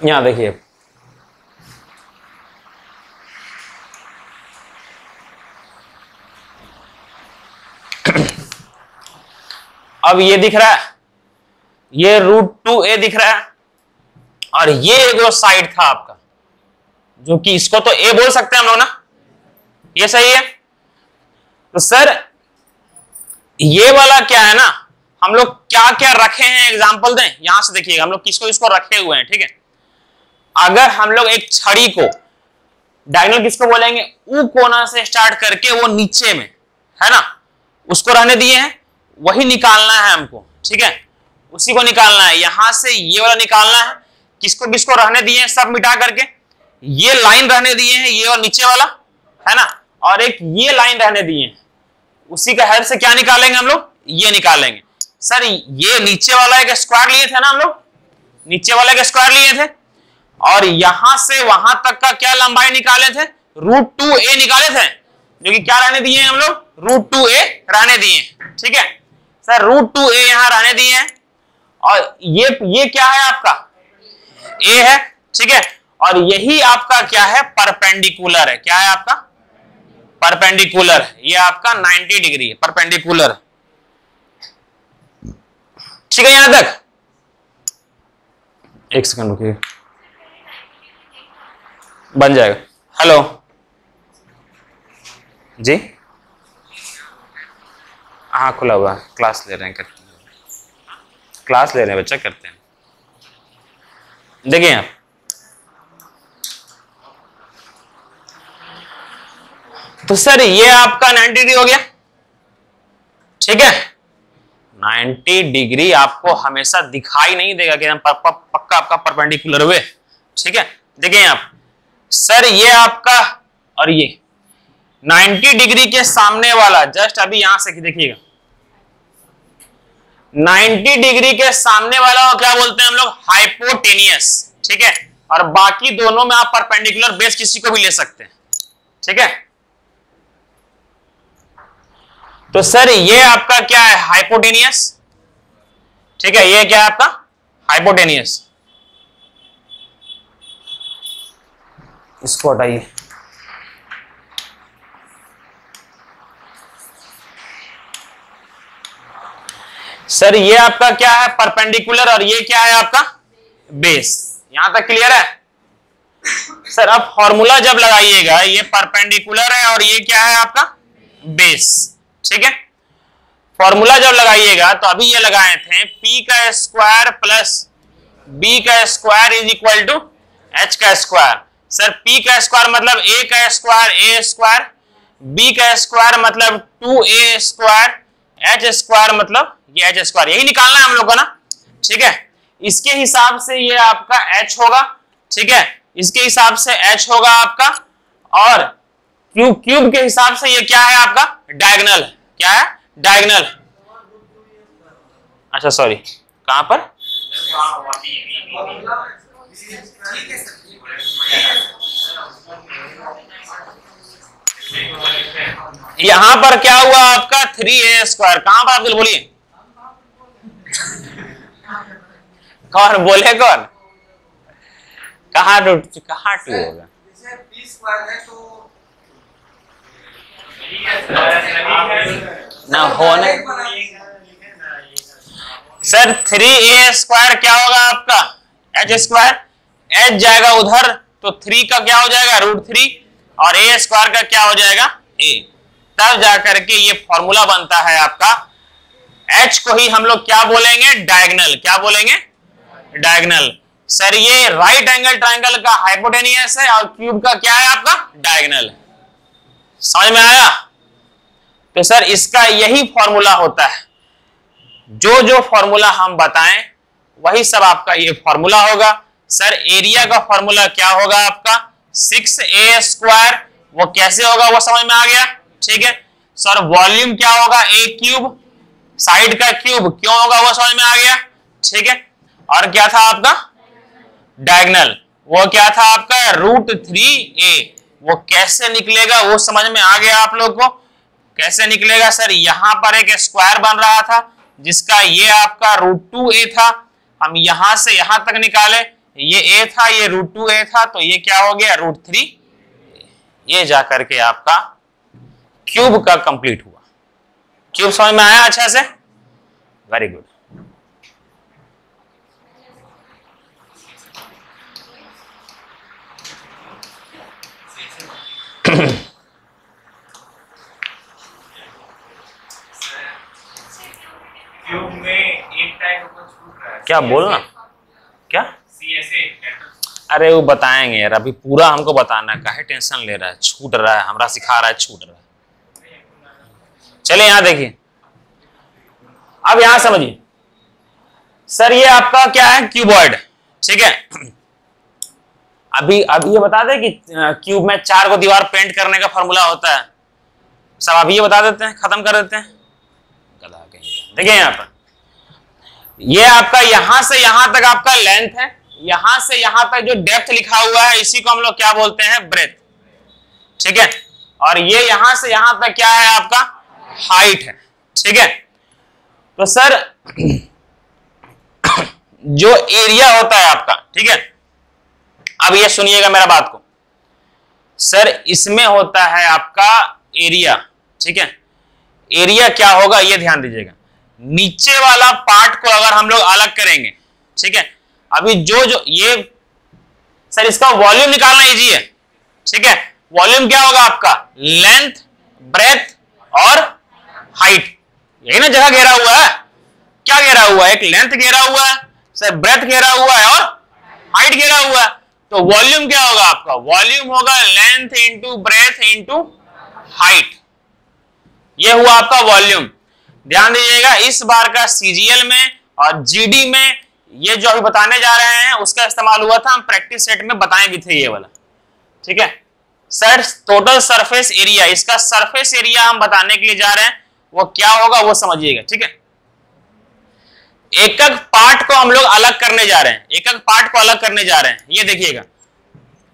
यहां देखिए, अब ये दिख रहा है, ये √2a दिख रहा है, और ये एक जो साइड था आपका, जो कि इसको तो a बोल सकते हैं हम लोग ना, ये सही है। तो सर ये वाला क्या है ना, हम लोग क्या क्या रखे हैं एग्जांपल दें, यहां से देखिएगा हम लोग किसको इसको रखे हुए हैं, ठीक है। अगर हम लोग एक छड़ी को, डायगोनल किसको बोलेंगे, ऊ कोना से स्टार्ट करके वो नीचे में है ना, उसको रहने दिए हैं, वही निकालना है हमको, ठीक है, उसी को निकालना है। यहां से ये वाला निकालना है, किसको किसको रहने दिए हैं सब मिटा करके, ये लाइन रहने दिए हैं, ये और नीचे वाला है ना, और एक ये लाइन रहने दिए हैं, उसी का हेल्प से क्या निकालेंगे हम लोग, ये निकालेंगे। सर ये नीचे वाला एक स्क्वायर लिए थे ना हम लोग, नीचे वाला एक स्क्वायर लिए थे, और यहां से वहां तक का क्या लंबाई निकाले थे, √2a निकाले थे, जो कि क्या रहने दिए हम लोग, √2a रहने दिए, ठीक है। सर √2a यहां रहने दिए हैं, और ये क्या है आपका, a है, ठीक है, और यही आपका क्या है, परपेंडिकुलर है, क्या है आपका, परपेंडिकुलर, ये आपका 90 डिग्री है, परपेंडिकुलर, ठीक है। यहां तक एक सेकंड रुकिए, बन जाएगा। हेलो जी, हाँ खुला हुआ, क्लास ले रहे हैं, करते हैं, क्लास ले रहे हैं बच्चा, करते हैं। देखिए आप, तो सर ये आपका 90 डिग्री हो गया, ठीक है। 90 डिग्री आपको हमेशा दिखाई नहीं देगा कि हम पक्का आपका परपेंडिकुलर हुए, ठीक है। देखिए आप, सर ये आपका, और ये 90 डिग्री के सामने वाला, जस्ट अभी यहां से देखिएगा, 90 डिग्री के सामने वाला को क्या बोलते हैं हम लोग, हाइपोटेनियस, ठीक है, और बाकी दोनों में आप परपेंडिकुलर बेस किसी को भी ले सकते हैं, ठीक है। तो सर ये आपका क्या है, हाइपोटेनियस, ठीक है, ये क्या है आपका, हाइपोटेनियस। इसको हटाइए, सर ये आपका क्या है, परपेंडिकुलर, और ये क्या है आपका, बेस। यहां तक क्लियर है। सर अब फॉर्मूला जब लगाइएगा, ये परपेंडिकुलर है और ये क्या है आपका, बेस, ठीक है। फॉर्मूला जब लगाइएगा तो अभी ये लगाए थे, p का स्क्वायर प्लस b का square is equal to h का स्क्वायर। सर p का स्क्वायर मतलब a का स्क्वायर, a स्क्वायर, b का स्क्वायर मतलब 2a स्क्वायर, h स्क्वायर मतलब ये h स्क्वायर, यही निकालना है हम लोग को ना, ठीक है। इसके हिसाब से ये आपका h होगा, ठीक है, इसके हिसाब से h होगा आपका, और क्यूब के हिसाब से ये क्या है आपका, डायगोनल, क्या है, डायगोनल। अच्छा सॉरी, कहां पर, यहां पर क्या हुआ आपका, 3a स्क्वायर, कहां पर आप बोलिए, कौन बोले, कौन, कहां टू होगा, ना होने सर 3a² क्या होगा आपका h², h जाएगा उधर तो 3 का क्या हो जाएगा √3 और a² का क्या हो जाएगा a। तब जाकर के ये फॉर्मूला बनता है आपका। h को ही हम लोग क्या बोलेंगे डायगोनल, क्या बोलेंगे डायगोनल। सर ये राइट एंगल ट्रायंगल का हाइपोटेनियस है और क्यूब का क्या है आपका डायगोनल। समझ में आया? तो सर इसका यही फॉर्मूला होता है, जो जो फॉर्मूला हम बताएं वही सब आपका ये फॉर्मूला होगा। सर एरिया का फॉर्मूला क्या होगा आपका 6a², वो कैसे होगा वो समझ में आ गया, ठीक है। सर वॉल्यूम क्या होगा a³, साइड का क्यूब क्यों होगा वो समझ में आ गया, ठीक है। और क्या था आपका डायगोनल, वो क्या था आपका √3a, वो कैसे निकलेगा वो समझ में आ गया आप लोग को। कैसे निकलेगा सर, यहां पर एक स्क्वायर बन रहा था जिसका ये आपका √2a था, हम यहां से यहां तक निकाले, ये a था ये √2a था, तो ये क्या हो गया √3, ये जाकर के आपका क्यूब का कंप्लीट हुआ। क्यूब समझ में आया अच्छा से, वेरी गुड। क्यूब में एक टाइप का छूट रहा है, क्या बोलना क्या CSA। अरे वो बताएंगे यार, अभी पूरा हमको बताना, काहे टेंशन ले रहा है, छूट रहा है, हमरा सिखा रहा है छूट रहा है। चलिए यहां देखिए, अब यहां समझिए सर ये आपका क्या है क्यूबॉइड, ठीक है। अभी ये बता दे कि क्यूब में 4 को दीवार पेंट करने का फॉर्मूला होता है, सब अभी ये बता देते हैं, खत्म कर देते हैं। देखिए यहां पर ये आपका यहां से यहां तक आपका लेंथ है, यहां से यहां तक जो डेप्थ लिखा हुआ है इसी को हम लोग क्या बोलते हैं ब्रेथ, ठीक है। और ये यहां से यहां तक क्या है आपका हाइट है, ठीक है। तो सर जो एरिया होता है आपका, ठीक है, अब ये सुनिएगा मेरा बात को। सर इसमें होता है आपका एरिया, ठीक है। एरिया क्या होगा ये ध्यान दीजिएगा, नीचे वाला पार्ट को अगर हम लोग अलग करेंगे, ठीक है। अभी जो ये सर इसका वॉल्यूम निकालना इजी है, ठीक है। वॉल्यूम क्या होगा आपका लेंथ, ब्रेथ और हाइट, यही ना जगह घेरा हुआ है। क्या घेरा हुआ है, एक लेंथ घेरा हुआ है, सर ब्रेथ घेरा हुआ है और हाइट घेरा हुआ है। तो वॉल्यूम क्या होगा आपका, वॉल्यूम होगा length into breadth into height, ये हुआ आपका वॉल्यूम। ध्यान दीजिएगा इस बार का सीजीएल में और जीडी में ये जो अभी बताने जा रहे हैं उसका इस्तेमाल हुआ था, हम प्रैक्टिस सेट में बताए भी थे ये वाला, ठीक है। सर टोटल सरफेस एरिया, इसका सरफेस एरिया हम बताने के लिए जा रहे हैं, वो क्या होगा वो समझिएगा, ठीक है। एक एक पार्ट को हम लोग अलग करने जा रहे हैं, एक एक पार्ट को अलग करने जा रहे हैं। ये देखिएगा,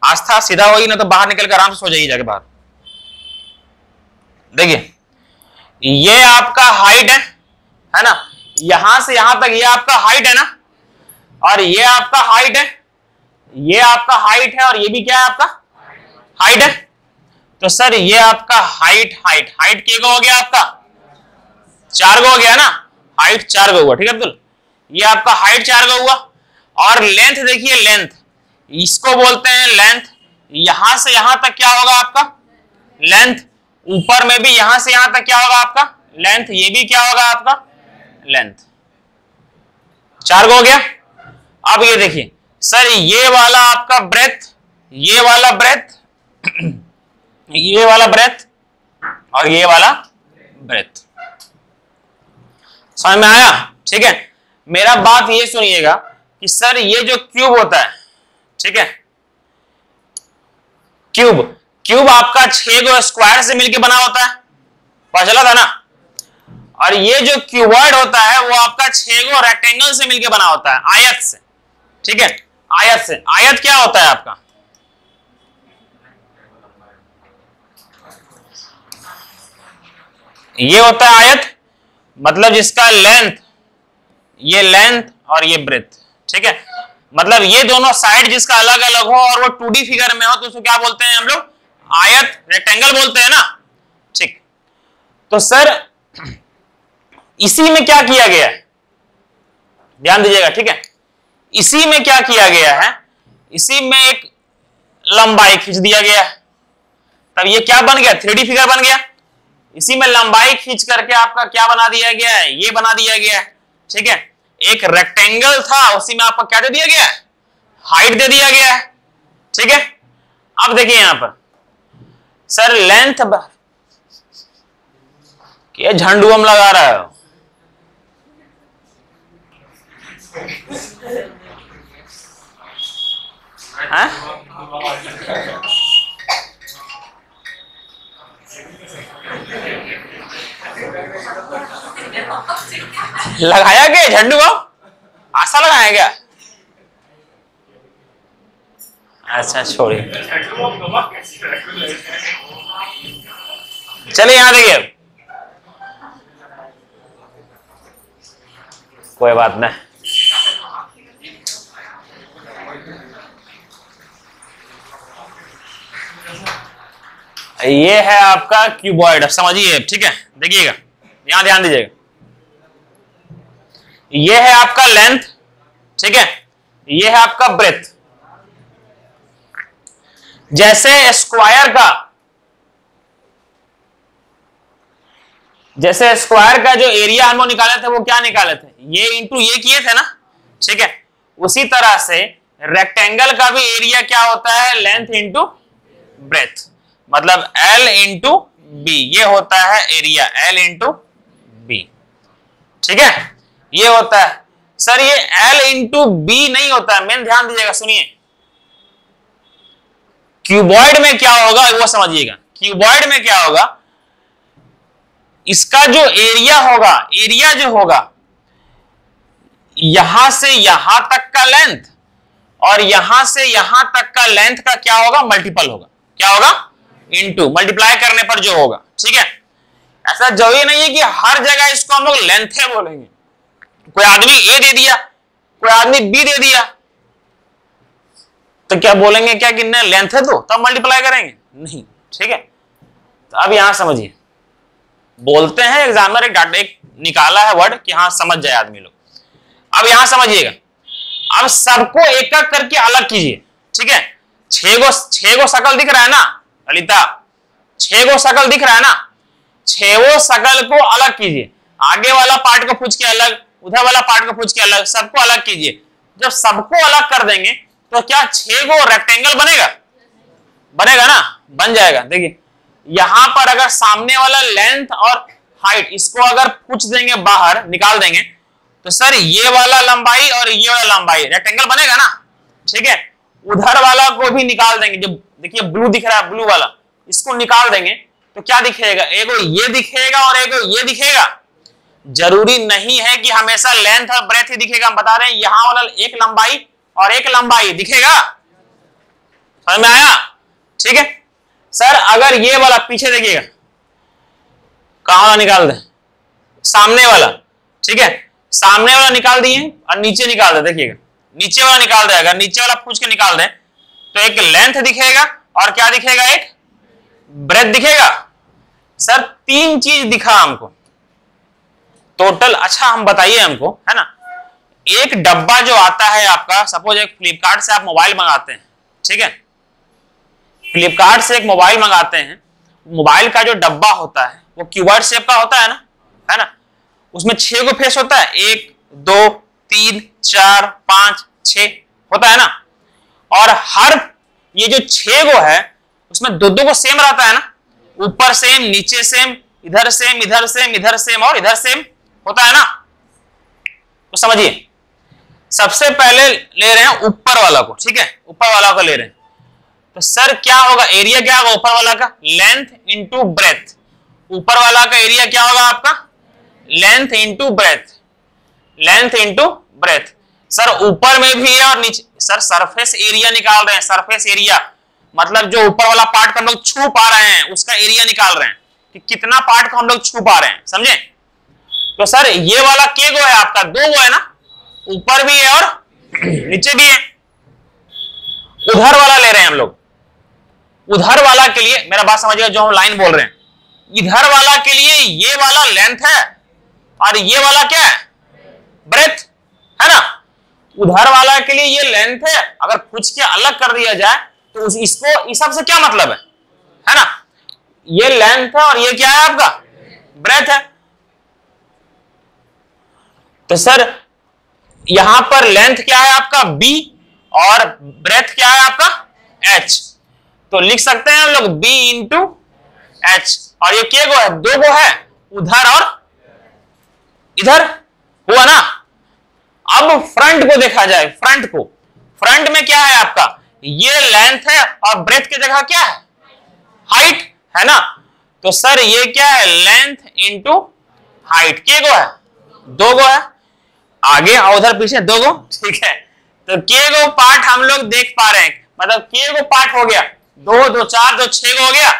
आस्था सीधा होगी ना तो बाहर निकल कर आराम से सो जाइए जाके बाहर। देखिए ये आपका हाइट है ना, यहां से यहां तक ये आपका हाइट है ना, और ये आपका हाइट है, ये आपका हाइट है, और ये भी क्या है आपका हाइट है। तो सर ये आपका हाइट के को हो गया आपका 4 को हो गया ना, हाइट 4 को हुआ, ठीक है अब्दुल। ये आपका हाइट 4 को हुआ, और लेंथ देखिए, लेंथ इसको बोलते हैं लेंथ। यहां से यहां तक क्या होगा आपका लेंथ, ऊपर में भी यहां से यहां तक क्या होगा आपका लेंथ, ये भी क्या होगा आपका लेंथ, 4 को हो गया। अब ये देखिए सर ये वाला आपका ब्रेथ, ये वाला ब्रेथ ये वाला ब्रेथ और ये वाला ब्रेथ, समझ में आया, ठीक है। मेरा बात ये सुनिएगा कि सर ये जो क्यूब होता है, ठीक है, क्यूब आपका 6 गो स्क्वायर से मिलकर बना होता है, पता चला था ना। और ये जो क्यूबॉइड होता है वो आपका 6 गो रेक्टेंगल से मिलकर बना होता है, आयत से, ठीक है, आयत से। आयत क्या होता है आपका, ये होता है आयत, मतलब जिसका लेंथ, ये लेंथ और ये ब्रेथ, ठीक है। मतलब ये दोनों साइड जिसका अलग अलग हो और वो 2D फिगर में हो तो उसको क्या बोलते हैं हम लोग आयत, रेक्टेंगल बोलते हैं ना, ठीक। तो सर इसी में क्या किया गया है, ध्यान दीजिएगा, ठीक है। इसी में क्या किया गया है, इसी में एक लंबाई खींच दिया गया है, तब ये क्या बन गया, 3D फिगर बन गया। इसी में लंबाई खींच करके आपका क्या बना दिया गया है, ये बना दिया गया है, ठीक है। एक रेक्टेंगल था, उसी में आपका क्या दे दिया गया है, हाइट दे दिया गया है, ठीक है। अब देखिए यहां पर सर लेंथ, क्या झंडू हम लगा रहा है, लगाया क्या झंडू, आशा लगाया क्या, अच्छा छोड़िए, चलिए यहां देखिए, कोई बात नहीं, ये है आपका क्यूबॉइड, अब समझिए, ठीक है। देखिएगा यहां ध्यान दीजिएगा, ये है आपका लेंथ, ठीक है, ये है आपका ब्रेथ। जैसे स्क्वायर का जो एरिया हम लोग निकाले थे, वो क्या निकाले थे, ये इंटू ये किए थे ना, ठीक है। उसी तरह से रेक्टेंगल का भी एरिया क्या होता है, लेंथ इंटू ब्रेथ, मतलब L इंटू बी, ये होता है एरिया, L इंटू बी, ठीक है, ये होता है। सर ये L इंटू बी नहीं होता है, मेन ध्यान दीजिएगा, सुनिए, क्यूबॉइड में क्या होगा वो समझिएगा। क्यूबॉइड में क्या होगा, इसका जो एरिया होगा, एरिया जो होगा यहां से यहां तक का लेंथ और यहां से यहां तक का लेंथ का क्या होगा, मल्टीपल होगा, क्या होगा, इनटू, मल्टीप्लाई करने पर जो होगा, ठीक है। ऐसा जरूरी नहीं है कि हर जगह इसको हम लोग लेंथ बोलेंगे, कोई आदमी ए दे दिया, कोई आदमी बी दे दिया, तो क्या बोलेंगे, क्या कि नहीं लेंथ है तो तब मल्टीप्लाई करेंगे, नहीं, ठीक है। तो अब यहां समझिए, बोलते हैं एग्जामिनर एक निकाला है वर्ड कि हाँ समझ जाए आदमी लोग। अब यहां समझिएगा, अब सबको एक एक करके अलग कीजिए, ठीक है। छह गो शकल दिख रहा है ना ललिता, 6 गो शकल दिख रहा है ना, 6 शकल को अलग कीजिए, आगे वाला पार्ट को पूछ के अलग, उधर वाला पार्ट को पूछ के अलग, सबको अलग कीजिए। जब सबको अलग कर देंगे तो क्या 6 गो रेक्टेंगल बनेगा, बनेगा ना, बन जाएगा। देखिए यहां पर अगर सामने वाला लेंथ और हाइट इसको अगर पूछ देंगे, बाहर निकाल देंगे, तो सर ये वाला लंबाई और ये वाला लंबाई रेक्टेंगल बनेगा ना, ठीक है। उधर वाला को भी निकाल देंगे, जो देखिए ब्लू दिख रहा है, ब्लू वाला इसको निकाल देंगे तो क्या दिखेगा, एगो ये दिखेगा और एगो ये दिखेगा। जरूरी नहीं है कि हमेशा लेंथ और ब्रेथ ही दिखेगा, हम बता रहे हैं यहां वाला एक लंबाई और एक लंबाई दिखेगा, समझ में आया, ठीक है। सर अगर ये वाला पीछे देखिएगा, कहां वाला निकाल दे, सामने वाला, ठीक है, सामने वाला निकाल दिए और नीचे निकाल दे, देखिएगा नीचे वाला निकाल दे, अगर नीचे वाला पूछ के निकाल दे तो एक लेंथ दिखेगा और क्या दिखेगा, एक ब्रेथ दिखेगा। सर 3 चीज दिखा हमको टोटल, अच्छा हम बताइए हमको, है ना, एक डब्बा जो आता है आपका, सपोज एक फ्लिपकार्ट से आप मोबाइल मंगाते हैं, ठीक है, फ्लिपकार्ट से एक मोबाइल मंगाते हैं, मोबाइल का जो डब्बा होता है वो क्यूबॉइड शेप का होता है ना, उसमें 6 गो फेस होता है, 1 2 3 4 5 6 होता है ना, और हर ये जो 6 गो है उसमें 2-2 को सेम रहता है ना, ऊपर सेम, नीचे सेम, इधर सेम, इधर सेम, इधर सेम और इधर सेम होता है ना। तो समझिए सबसे पहले ले रहे हैं ऊपर वाला को, ठीक है, ऊपर वाला को ले रहे हैं, तो सर क्या होगा, एरिया क्या होगा ऊपर वाला का, लेंथ इंटू ब्रेथ। ऊपर वाला का एरिया क्या होगा आपका, length into breadth, length into breadth. Sir ऊपर में भी है और नीचे, सर सरफेस एरिया निकाल रहे हैं, सरफेस एरिया मतलब जो ऊपर वाला पार्ट को हम लोग छू पा रहे हैं उसका एरिया निकाल रहे हैं कि कितना पार्ट को हम लोग छू पा रहे हैं, समझे। तो सर ये वाला के गो है आपका, 2 गो है ना, ऊपर भी है और नीचे भी है। उधर वाला ले रहे हैं हम लोग, उधर वाला के लिए मेरा बात समझिएगा, जो हम लाइन बोल रहे हैं इधर वाला के लिए ये वाला लेंथ है और ये वाला क्या है, ब्रेथ है ना। उधर वाला के लिए ये लेंथ है, अगर कुछ के अलग कर दिया जाए तो इसको इस सब से क्या मतलब है ना। ये लेंथ है और ये क्या है आपका, ब्रेथ है। तो सर यहां पर लेंथ क्या है आपका b और ब्रेथ क्या है आपका h, तो लिख सकते हैं हम लोग b इंटू h। और ये क्या गो है, दो गो है, उधर और इधर हुआ ना। अब फ्रंट को देखा जाए, फ्रंट में क्या है आपका, ये लेंथ है और ब्रेथ की जगह क्या है, हाइट है ना। तो सर ये क्या है, लेंथ इंटू हाइट, के गो है, दो गो है, आगे और उधर पीछे दो गो, ठीक है। तो के गो पार्ट हम लोग देख पा रहे हैं, मतलब के गो पार्ट हो गया, दो दो चार दो छह गो हो गया,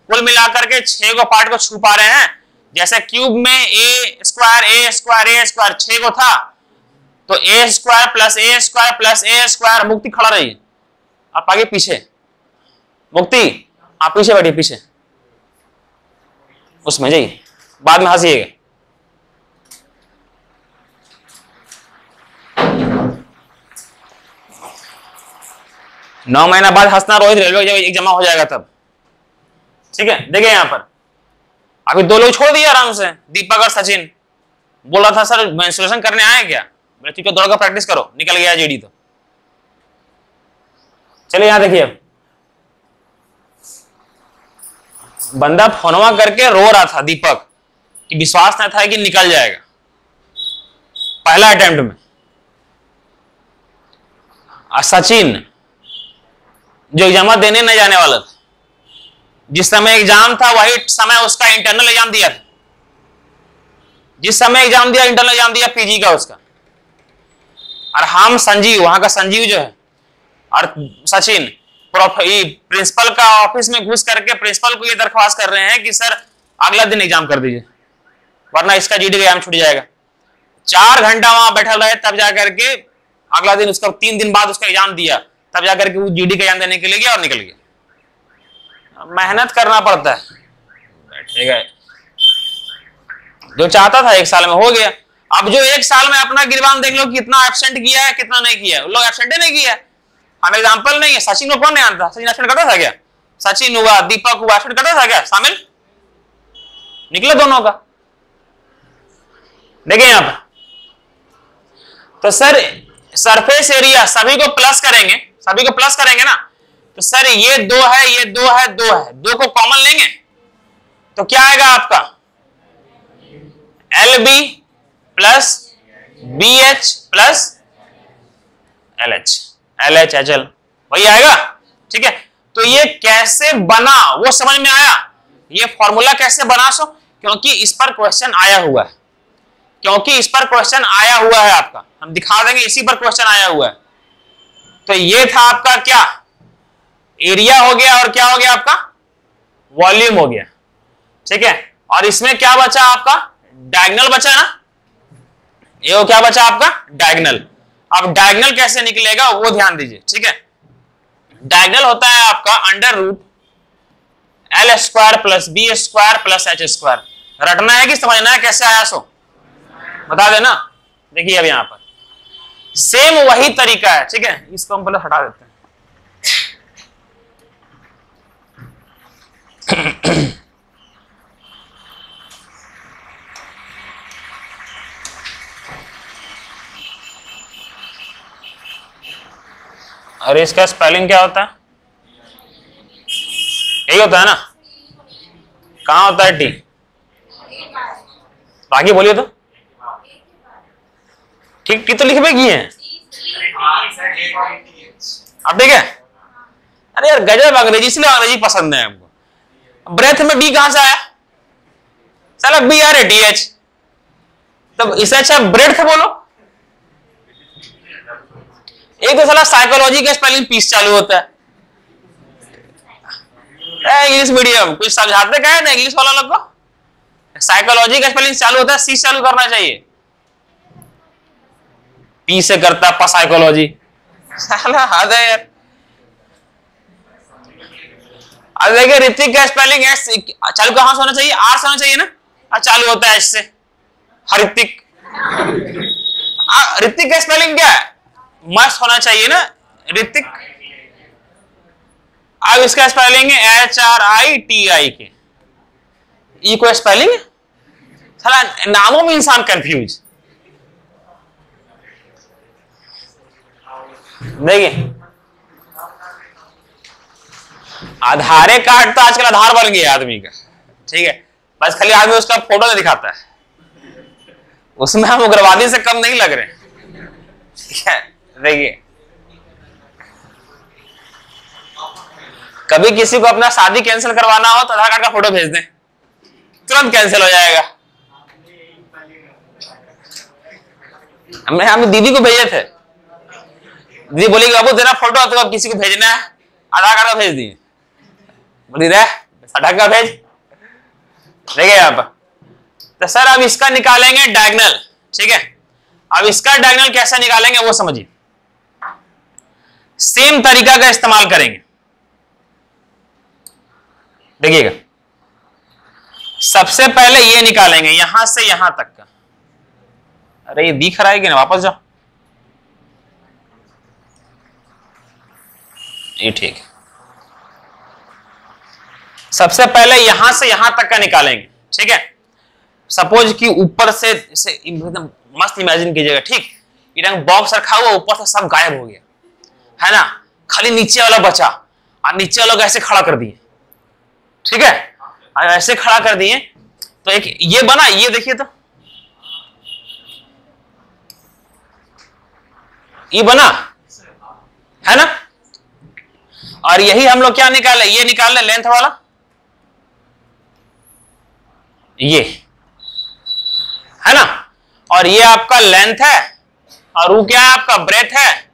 कुल मिलाकर के छह गो पार्ट को छू पा रहे हैं। जैसे क्यूब में ए स्क्वायर छह गो था, तो ए स्क्वायर प्लस ए स्क्वायर मुक्ति खड़ा रही। आप आगे पीछे, मुक्ति आप पीछे बैठिए, पीछे उसमें जाइए, बाद में हंसिएगा। नौ महीना बाद हंसना रोहित, रेलवे एक जमा हो जाएगा तब, ठीक है। देखिए यहां पर अभी दो लोग छोड़ दिए आराम से, दीपक और सचिन। बोला था सर मेंस्ट्रुएशन करने आए क्या, बोले ठीक है दौड़ का प्रैक्टिस करो, निकल गया जीडी। तो चलिए यहां देखिए, बंदा फोनवा करके रो रहा था दीपक, कि विश्वास न था कि निकल जाएगा पहला अटेम्प्ट में। और सचिन जो एग्जाम देने नहीं जाने वाला था, जिस समय एग्जाम था वही समय उसका इंटरनल एग्जाम दिया था, जिस समय एग्जाम दिया इंटरनल एग्जाम दिया पीजी का उसका। और हम संजीव, वहां का संजीव जो है और सचिन प्रिंसिपल का ऑफिस में घुस करके प्रिंसिपल को ये दरख्वास्त कर रहे हैं कि सर अगला दिन एग्जाम कर दीजिए, वरना इसका जीडी का एग्जाम छूट जाएगा। 4 घंटा वहां बैठा रहे, तब जाकर के अगला दिन उसका 3 दिन बाद उसका एग्जाम दिया, तब जाकर के वो जीडी का एग्जाम देने के लिए गया और निकल गया। मेहनत करना पड़ता है, बैठेगा। जो चाहता था 1 साल में हो गया। अब जो 1 साल में अपना गिरबान देख लो, कितना एब्सेंट किया है कितना नहीं किया है। लोग एब्सेंट नहीं किया, हम एग्जाम्पल नहीं है। सचिन को कौन नहीं जानता, सचिन एब्सेंट करता था क्या, सचिन हुआ दीपक हुआ एब्सेंट करता था क्या, शामिल निकले दोनों का। देखिए यहां पर तो सर सरफेस एरिया सभी को प्लस करेंगे ना। तो सर ये 2 है, ये 2 है, 2 है, 2 को कॉमन लेंगे तो क्या आएगा आपका, LB plus BH plus LH, HL वही आएगा, ठीक है। तो ये कैसे बना वो समझ में आया, ये फॉर्मूला कैसे बना, सो क्योंकि इस पर क्वेश्चन आया हुआ है, आपका हम दिखा देंगे, इसी पर क्वेश्चन आया हुआ है। तो ये था आपका क्या, एरिया हो गया और क्या हो गया आपका, वॉल्यूम हो गया, ठीक है। और इसमें क्या बचा आपका, डायगोनल बचा ना, ये क्या बचा आपका, डायगोनल। अब डायगोनल कैसे निकलेगा वो ध्यान दीजिए, ठीक है। डायगोनल होता है आपका under root L square plus B square plus H square. रटना है कि समझना है, कैसे आया सो बता देना। देखिए अब यहां पर सेम वही तरीका है, ठीक है। इसको हम पहले हटा देते हैं। अरे इसका स्पेलिंग क्या होता है, यही होता है ना, कहां होता है टी, बाकी बोलिए तो ठीक तो लिख की है आप, ठीक है। अरे यार गजब अंग्रेजी, इसलिए अंग्रेजी पसंद है हमको। ब्रेथ में बी कहां से आया, चलो BRATH, तब इससे अच्छा ब्रेथ बोलो। एक तो साला साइकोलॉजी का स्पेलिंग पीस चालू होता है, इंग्लिश मीडियम कुछ समझाते क्या है ना इंग्लिश वाला लोग को, साइकोलॉजी का स्पेलिंग चालू होता है, सी चालू करना चाहिए, पी से करता है साइकोलॉजी, साला हद है यार। अब देखिए ऋतिक का स्पेलिंग एस चालू कहां से होना चाहिए? आर से होना चाहिए ना, चालू होता है एस से। ऋतिक, ऋतिक का स्पेलिंग क्या है? मस्त होना चाहिए ना, ऋतिक। अब इसका स्पेलिंग है HRITI के। ये कोई स्पेलिंग है? साला नामों में इंसान कंफ्यूज। देखिए आधार कार्ड तो आजकल आधार बन गया आदमी का, ठीक है, बस खाली आदमी उसका फोटो नहीं दिखाता है, उसमें हम उग्रवादी से कम नहीं लग रहे, ठीक है। देखिए कभी किसी को अपना शादी कैंसिल करवाना हो तो आधार कार्ड का फोटो भेज दें, तुरंत कैंसिल हो जाएगा। हम दीदी को भेजे थे, दीदी बोली कि बाबू तेरा फोटो तो अब किसी को भेजना है, आधार कार्ड का भेज दिए, बोली रे ढंग का भेज। देखिए आप तो सर अब इसका निकालेंगे डायगोनल, ठीक है। अब इसका डायगोनल कैसे निकालेंगे वो समझिए, सेम तरीका का इस्तेमाल करेंगे। देखिएगा सबसे पहले ये निकालेंगे यहां से यहां तक का। अरे ये दिख रहा है कि ना, वापस जाओ, ये ठीक है। सबसे पहले यहां से यहां तक का निकालेंगे, ठीक है। सपोज कि ऊपर से एकदम मस्त इमेजिन कीजिएगा, ठीक, ये रंग बॉक्स रखा हुआ, ऊपर से सब गायब हो गया है ना, खाली नीचे वाला बचा, और नीचे वाला को ऐसे खड़ा कर दिए, ठीक है। और ऐसे खड़ा कर दिए तो एक ये बना, ये देखिए तो ये बना है ना। और यही हम लोग क्या निकाले, ये निकाल ले लेंथ वाला, ये है ना, और ये आपका लेंथ है, और वो क्या है आपका ब्रेथ है,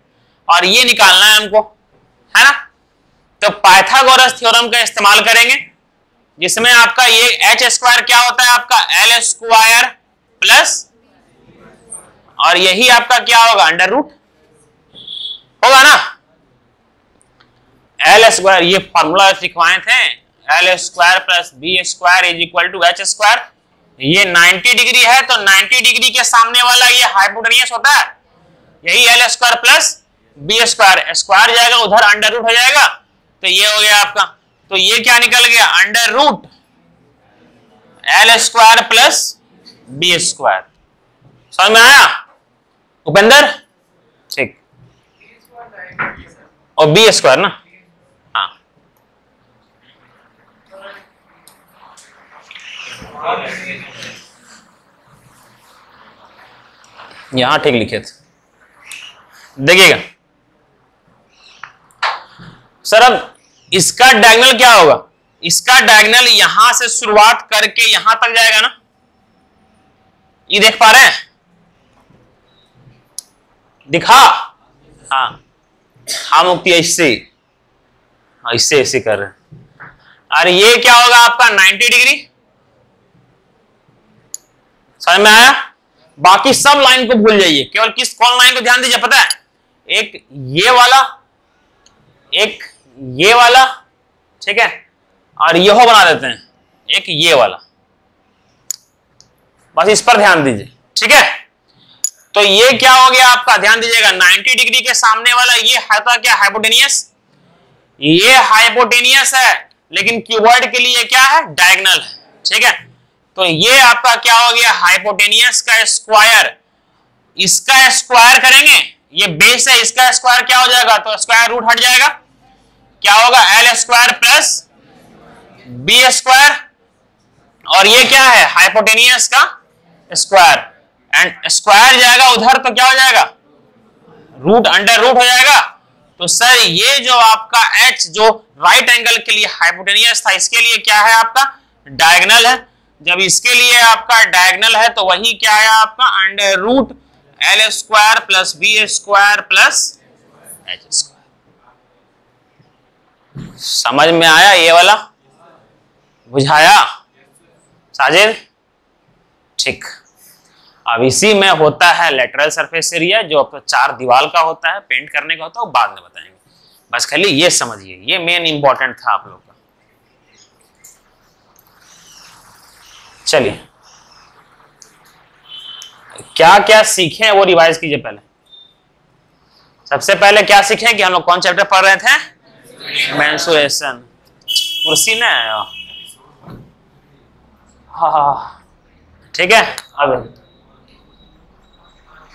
और ये निकालना है हमको, है ना। तो पाइथागोरस थ्योरम का इस्तेमाल करेंगे, जिसमें आपका ये एच स्क्वायर क्या होता है आपका एल स्क्वायर प्लस, और यही आपका क्या होगा अंडर रूट होगा ना। एल स्क्वायर ये फॉर्मूला लिखवाए थे, L square plus B square is equal to H square. ये 90 डिग्री है तो 90 डिग्री के सामने वाला ये हाइपोटेन्यूस होता है, यही L square plus B square, square जाएगा उधर अंडर रूट हो जाएगा, तो ये हो गया आपका। तो ये क्या निकल गया under root L square plus B square. समझ में आया उपेंद्र? ठीक, और बी स्क्वायर ना, हाँ यहां ठीक लिखे थे। देखिएगा सर अब इसका डायगोनल क्या होगा, इसका डायगोनल यहां से शुरुआत करके यहां तक जाएगा ना, ये देख पा रहे हैं, दिखा, हाँ हाँ मुक्ति ऐसे ऐसे ऐसे कर रहे हैं। अरे ये क्या होगा आपका 90 डिग्री, समझ में आया। बाकी सब लाइन को भूल जाइए, केवल किस कौन लाइन को ध्यान दीजिए, पता है, एक ये वाला, एक ये वाला, ठीक है, और ये हो बना देते हैं एक ये वाला, बस इस पर ध्यान दीजिए, ठीक है। तो ये क्या हो गया आपका, ध्यान दीजिएगा 90 डिग्री के सामने वाला ये है तो क्या हाइपोटेनियस, ये हाइपोटेनियस है, लेकिन क्यूबॉइड के लिए क्या है डायगोनल है, ठीक है। तो ये आपका क्या हो गया हाइपोटेनियस का स्क्वायर, इसका स्क्वायर करेंगे, ये बेस है, इसका स्क्वायर क्या हो जाएगा, तो स्क्वायर रूट हट जाएगा, क्या होगा L square plus B square, और ये क्या है हाइपोटेनियस का स्क्वायर, एंड स्क्वायर जाएगा उधर तो क्या हो जाएगा रूट अंडर रूट हो जाएगा। तो सर ये जो आपका h जो राइट एंगल के लिए हाइपोटेनियस था, इसके लिए क्या है आपका डायगोनल है। जब इसके लिए आपका डायगोनल है तो वही क्या है आपका under root L square plus B square plus H square. समझ में आया ये वाला, बुझाया साजिद? ठीक, अब इसी में होता है लेटरल सरफेस एरिया, जो आपका चार दीवार का होता है, पेंट करने का होता है, वो बाद में बताएंगे, बस खाली ये समझिए, ये मेन इंपॉर्टेंट था आप लोग का। चलिए क्या क्या सीखे हैं वो रिवाइज कीजिए। पहले सबसे पहले क्या सीखे कि हम लोग कौन चैप्टर पढ़ रहे थे? मेंस्ट्रुएशन। कुर्सी ना आया। हाँ ठीक है। अब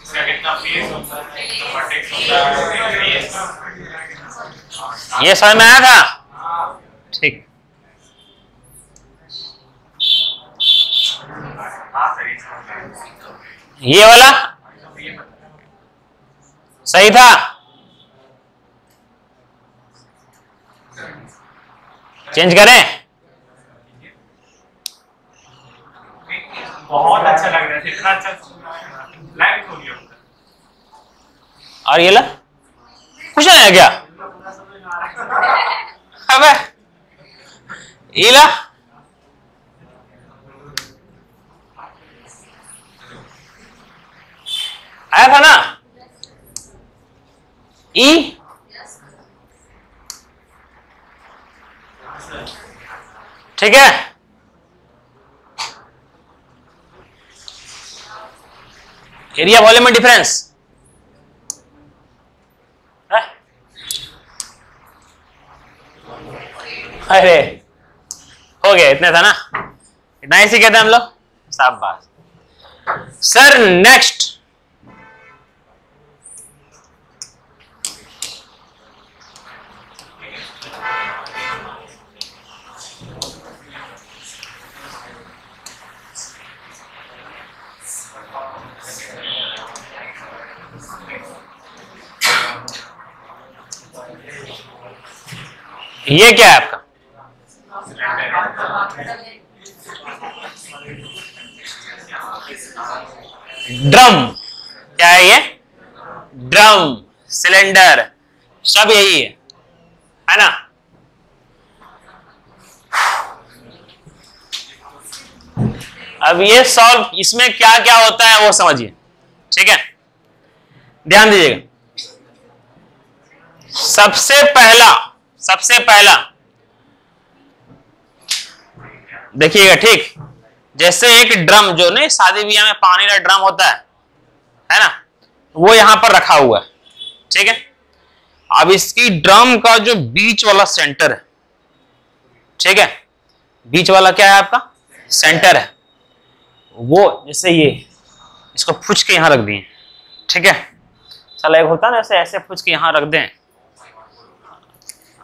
कितना फेस होता है, कितना वर्टेक्स होता है, ये समझ में आया था? ठीक। ये वाला सही था? चेंज करें? बहुत अच्छा लग रहा है, इतना अच्छा लाइव हो गया। और ये ला कुछ नहीं है क्या? अबे ये ला आया था ना? ई ठीक है। एरिया वॉल्यूम में डिफरेंस है? अरे हो गया, इतने था ना, इतना ही सीखे थे हम लोग। शाबाश सर। नेक्स्ट ये क्या है आपका? ड्रम। क्या है ये? ड्रम, सिलेंडर, सब यही है ना? अब ये सॉल्व, इसमें क्या क्या होता है वो समझिए, ठीक है? ध्यान दीजिएगा। सबसे पहला देखिएगा, ठीक? जैसे एक ड्रम जो नहीं शादी ब्याह में पानी का ड्रम होता है ना, वो यहां पर रखा हुआ है, ठीक है? अब इसकी ड्रम का जो बीच वाला सेंटर है, ठीक है, बीच वाला क्या है आपका? सेंटर है। वो जैसे ये इसको फुच के यहां रख दिए, ठीक है? चलो एक होता है ना ऐसे ऐसे फुच के यहां रख दें,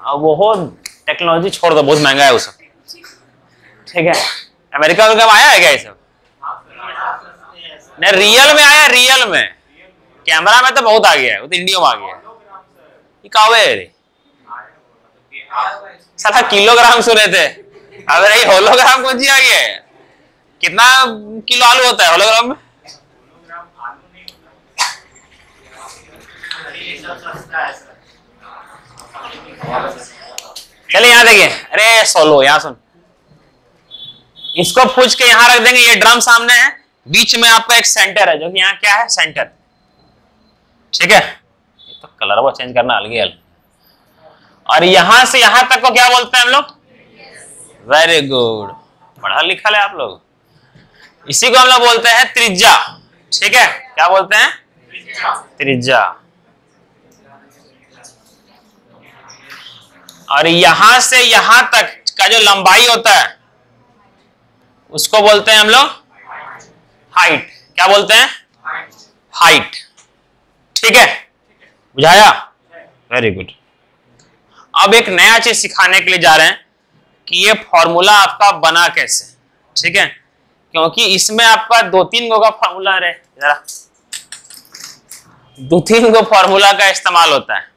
वो हो टेक्नोलॉजी छोड़ दो, बहुत महंगा है वो सब, ठीक है? अमेरिका में कब आया है क्या ये सब? नहीं, रियल में आया, रियल में। कैमरा में तो बहुत आ गया है, वो तो इंडिया में आ गया है। ये कावे रे साला किलोग्राम सुने थे, अब नहीं होलोग्राम कौन सी आ गया है? कितना किलो आलू होता है होलोग्राम में? चलिए यहां देखिए, अरे सोलो यहाँ सुन, इसको पूछ के यहां रख देंगे। ये ड्रम सामने है, बीच में आपका एक सेंटर है, जो कि यहाँ क्या है? सेंटर, ठीक है? ये तो कलर वो चेंज करना अलग अलग। और यहां से यहां तक को क्या बोलते हैं हम लोग? वेरी गुड, पढ़ा लिखा है आप लोग। इसी को हम लोग बोलते हैं त्रिज्या, ठीक है? क्या बोलते हैं? त्रिज्या। और यहां से यहां तक का जो लंबाई होता है उसको बोलते हैं हम लोग हाइट। क्या बोलते हैं? हाइट, ठीक है? बुझाया? Very good. अब एक नया चीज सिखाने के लिए जा रहे हैं कि ये फॉर्मूला आपका बना कैसे, ठीक है? क्योंकि इसमें आपका 2-3 गो का फॉर्मूला है, जरा 2-3 गो फॉर्मूला का इस्तेमाल होता है।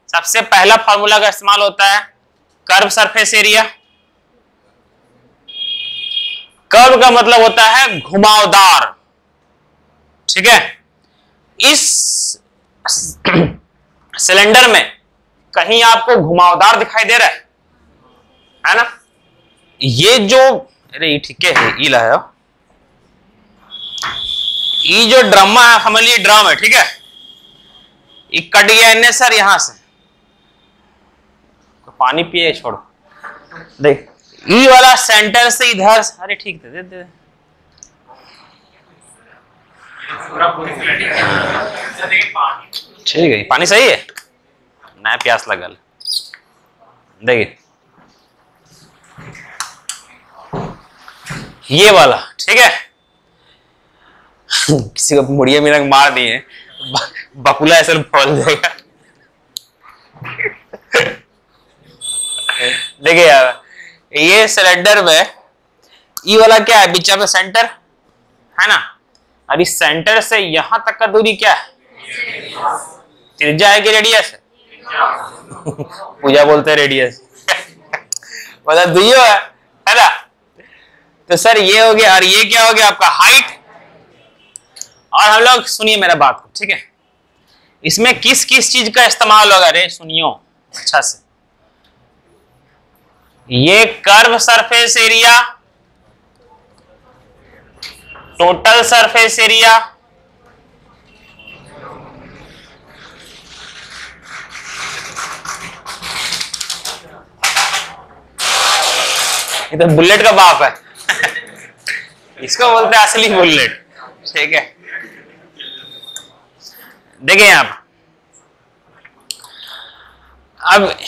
सबसे पहला फॉर्मूला का इस्तेमाल होता है कर्व सरफेस एरिया। कर्व का मतलब होता है घुमावदार, ठीक है? इस सिलेंडर में कहीं आपको घुमावदार दिखाई दे रहा है ना? ये जो, अरे ठीक है, इला है ये जो ड्रम है, समझ लीजिए ड्रम है, ठीक है? ये कट गया इन्हें सर यहां से, पानी पिए छोड़ो, देख ई वाला सेंटर से इधर, अरे ठीक है, दे पूरा पूरी क्लैरिटी है। देखिए पानी। ठीक है, पानी सही है ना, प्यास लगल। देखिए ये वाला, ठीक है। किसी को मुड़िया में रंग मार दिए, बकुला ऐसे फौल जाएगा। देखिए यार, ये सिलेंडर में ई वाला क्या है, बीच में सेंटर है ना, और इस सेंटर से यहां तक का दूरी क्या है, त्रिज्या है कि रेडियस है? पूजा बोलते हैं रेडियस। मतलब दुइयो है ना। तो सर ये हो गया, और ये क्या हो गया आपका हाइट। और हम लोग सुनिए मेरा बात को, ठीक है। इसमें किस किस चीज का इस्तेमाल होगा, रे सुनियो अच्छा से। ये curve surface area, total surface area, ये तो बुलेट का बाप है। इसको बोलते हैं असली बुलेट, ठीक है। देखिए आप, अब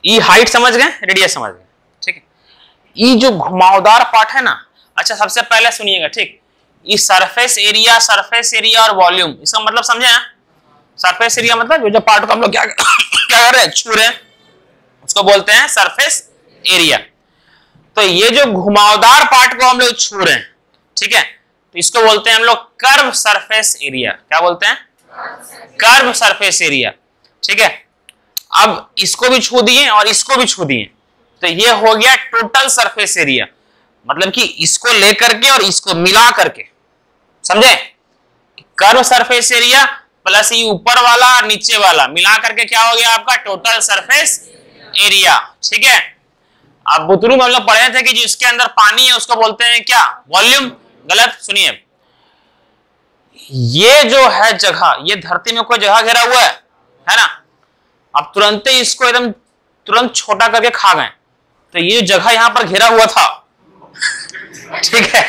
ई हाइट समझ गए, रेडियस समझ गए, ठीक है। ई जो घुमावदार पार्ट है ना, अच्छा सबसे पहले सुनिएगा, ठीक। ई सरफेस एरिया और वॉल्यूम, इसका मतलब समझे ना। सरफेस एरिया मतलब जो पार्ट को हम लोग क्या कर रहे हैं, छू रहे हैं, उसको बोलते हैं सरफेस एरिया। तो ये जो घुमावदार पार्ट को हम लोग छू रहे हैं, ठीक है, तो इसको बोलते हैं हम लोग कर्व सरफेस एरिया। क्या बोलते हैं? कर्व सरफेस एरिया, ठीक है। अब इसको भी छू दिए और इसको भी छू दिए, तो ये हो गया टोटल सरफेस एरिया। मतलब कि इसको लेकर के और इसको मिला करके, समझे, कर्व सरफेस एरिया प्लस ये ऊपर वाला और नीचे वाला मिला करके क्या हो गया आपका टोटल सरफेस एरिया, ठीक है। अब बुतरू में हम लोग पढ़े थे कि जिसके अंदर पानी है उसको बोलते हैं क्या, वॉल्यूम। गलत, सुनिए, ये जो है जगह, ये धरती में कोई जगह घेरा हुआ है ना। अब तुरंत ही इसको एकदम तुरंत छोटा करके खा गए, तो ये जगह यहां पर घेरा हुआ था, ठीक है।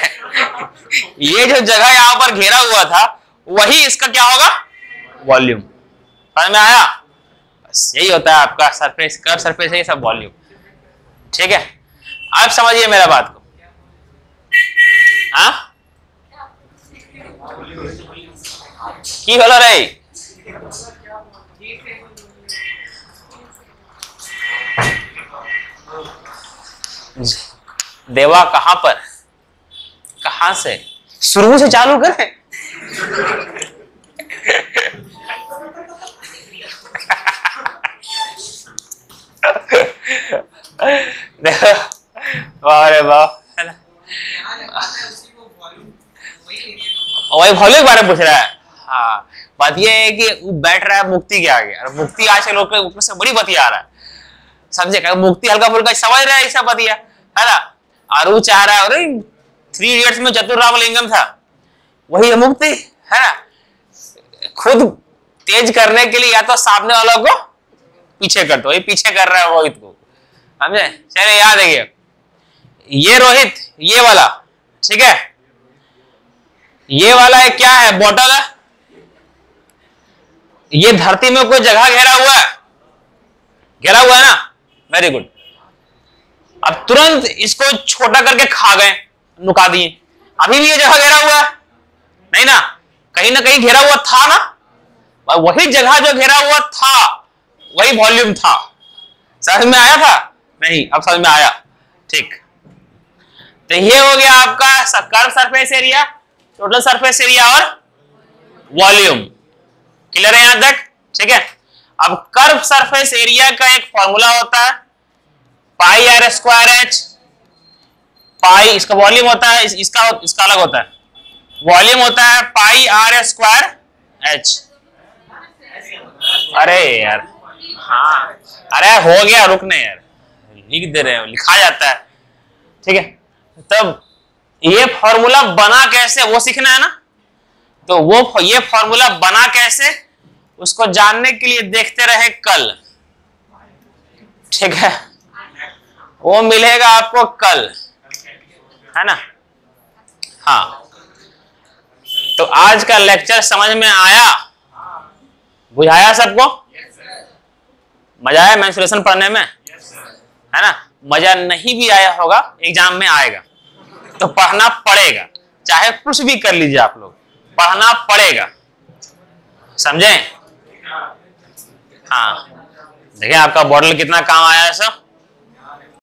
ये जो जगह यहां पर घेरा हुआ था वही इसका क्या होगा, वॉल्यूम। समझ में आया? बस यही होता है आपका सरफेस, कर्व सरफेस है ये सब वॉल्यूम, ठीक है। आप समझिए मेरा बात को, हाँ की हलो रे, देवा कहां पर, कहां से, शुरू से चालू करें। देखो वाह रे वाह, वही वॉल्यूम के बारे में पूछ रहा है। हाँ, बात ये है कि वो बैठ रहा है मुक्ति के आगे, और मुक्ति आज के लोग ऊपर से बड़ी बतिया रहा है, समझे। मुक्ति हल्का फुल्का समझ रहा है, ऐसा बतिया है ना। और वो चाह रहा है, अरे 3 इडियट्स में चतुर रामलिंगम था, वही है मुक्ति, है ना। खुद तेज करने के लिए या तो सामने वालों को पीछे कर दो, ये पीछे कर रहा है रोहित को, समझे। चलिए याद है, ये रोहित, ये वाला, ठीक है, ये वाला है क्या है, बॉटल है। ये धरती में कोई जगह घेरा हुआ है, घेरा हुआ है ना, वेरी गुड। अब तुरंत इसको छोटा करके खा गए, नुका दिए। अभी भी ये जगह घेरा हुआ है नहीं ना, कहीं ना कहीं घेरा हुआ था ना। वही जगह जो घेरा हुआ था वही वॉल्यूम था। समझ में आया था? नहीं, अब समझ में आया, ठीक। तो ये हो गया आपका curve surface area, total surface area और वॉल्यूम। क्लियर है यहां तक? ठीक है। अब कर्व सरफेस एरिया का एक फॉर्मूला होता है पाई आर स्क्वायर एच। पाई इसका वॉल्यूम होता है, इसका अलग होता है, वॉल्यूम होता है पाई आर स्क्वायर एच। अरे यार, हाँ अरे हो गया, रुकने यार, लिख दे रहे हो, लिखा जाता है, ठीक है। तब ये फॉर्मूला बना कैसे वो सीखना है ना। तो वो ये फॉर्मूला बना कैसे उसको जानने के लिए देखते रहे कल, ठीक है। वो मिलेगा आपको कल, है ना। हाँ तो आज का लेक्चर समझ में आया, बुझाया सबको? मजा आया मेंस्ट्रुएशन पढ़ने में, है ना? मजा नहीं भी आया होगा, एग्जाम में आएगा, तो पढ़ना पड़ेगा, चाहे कुछ भी कर लीजिए आप लोग, पढ़ना पड़ेगा, समझे? हाँ, देखिए आपका बॉटल कितना काम आया है सब।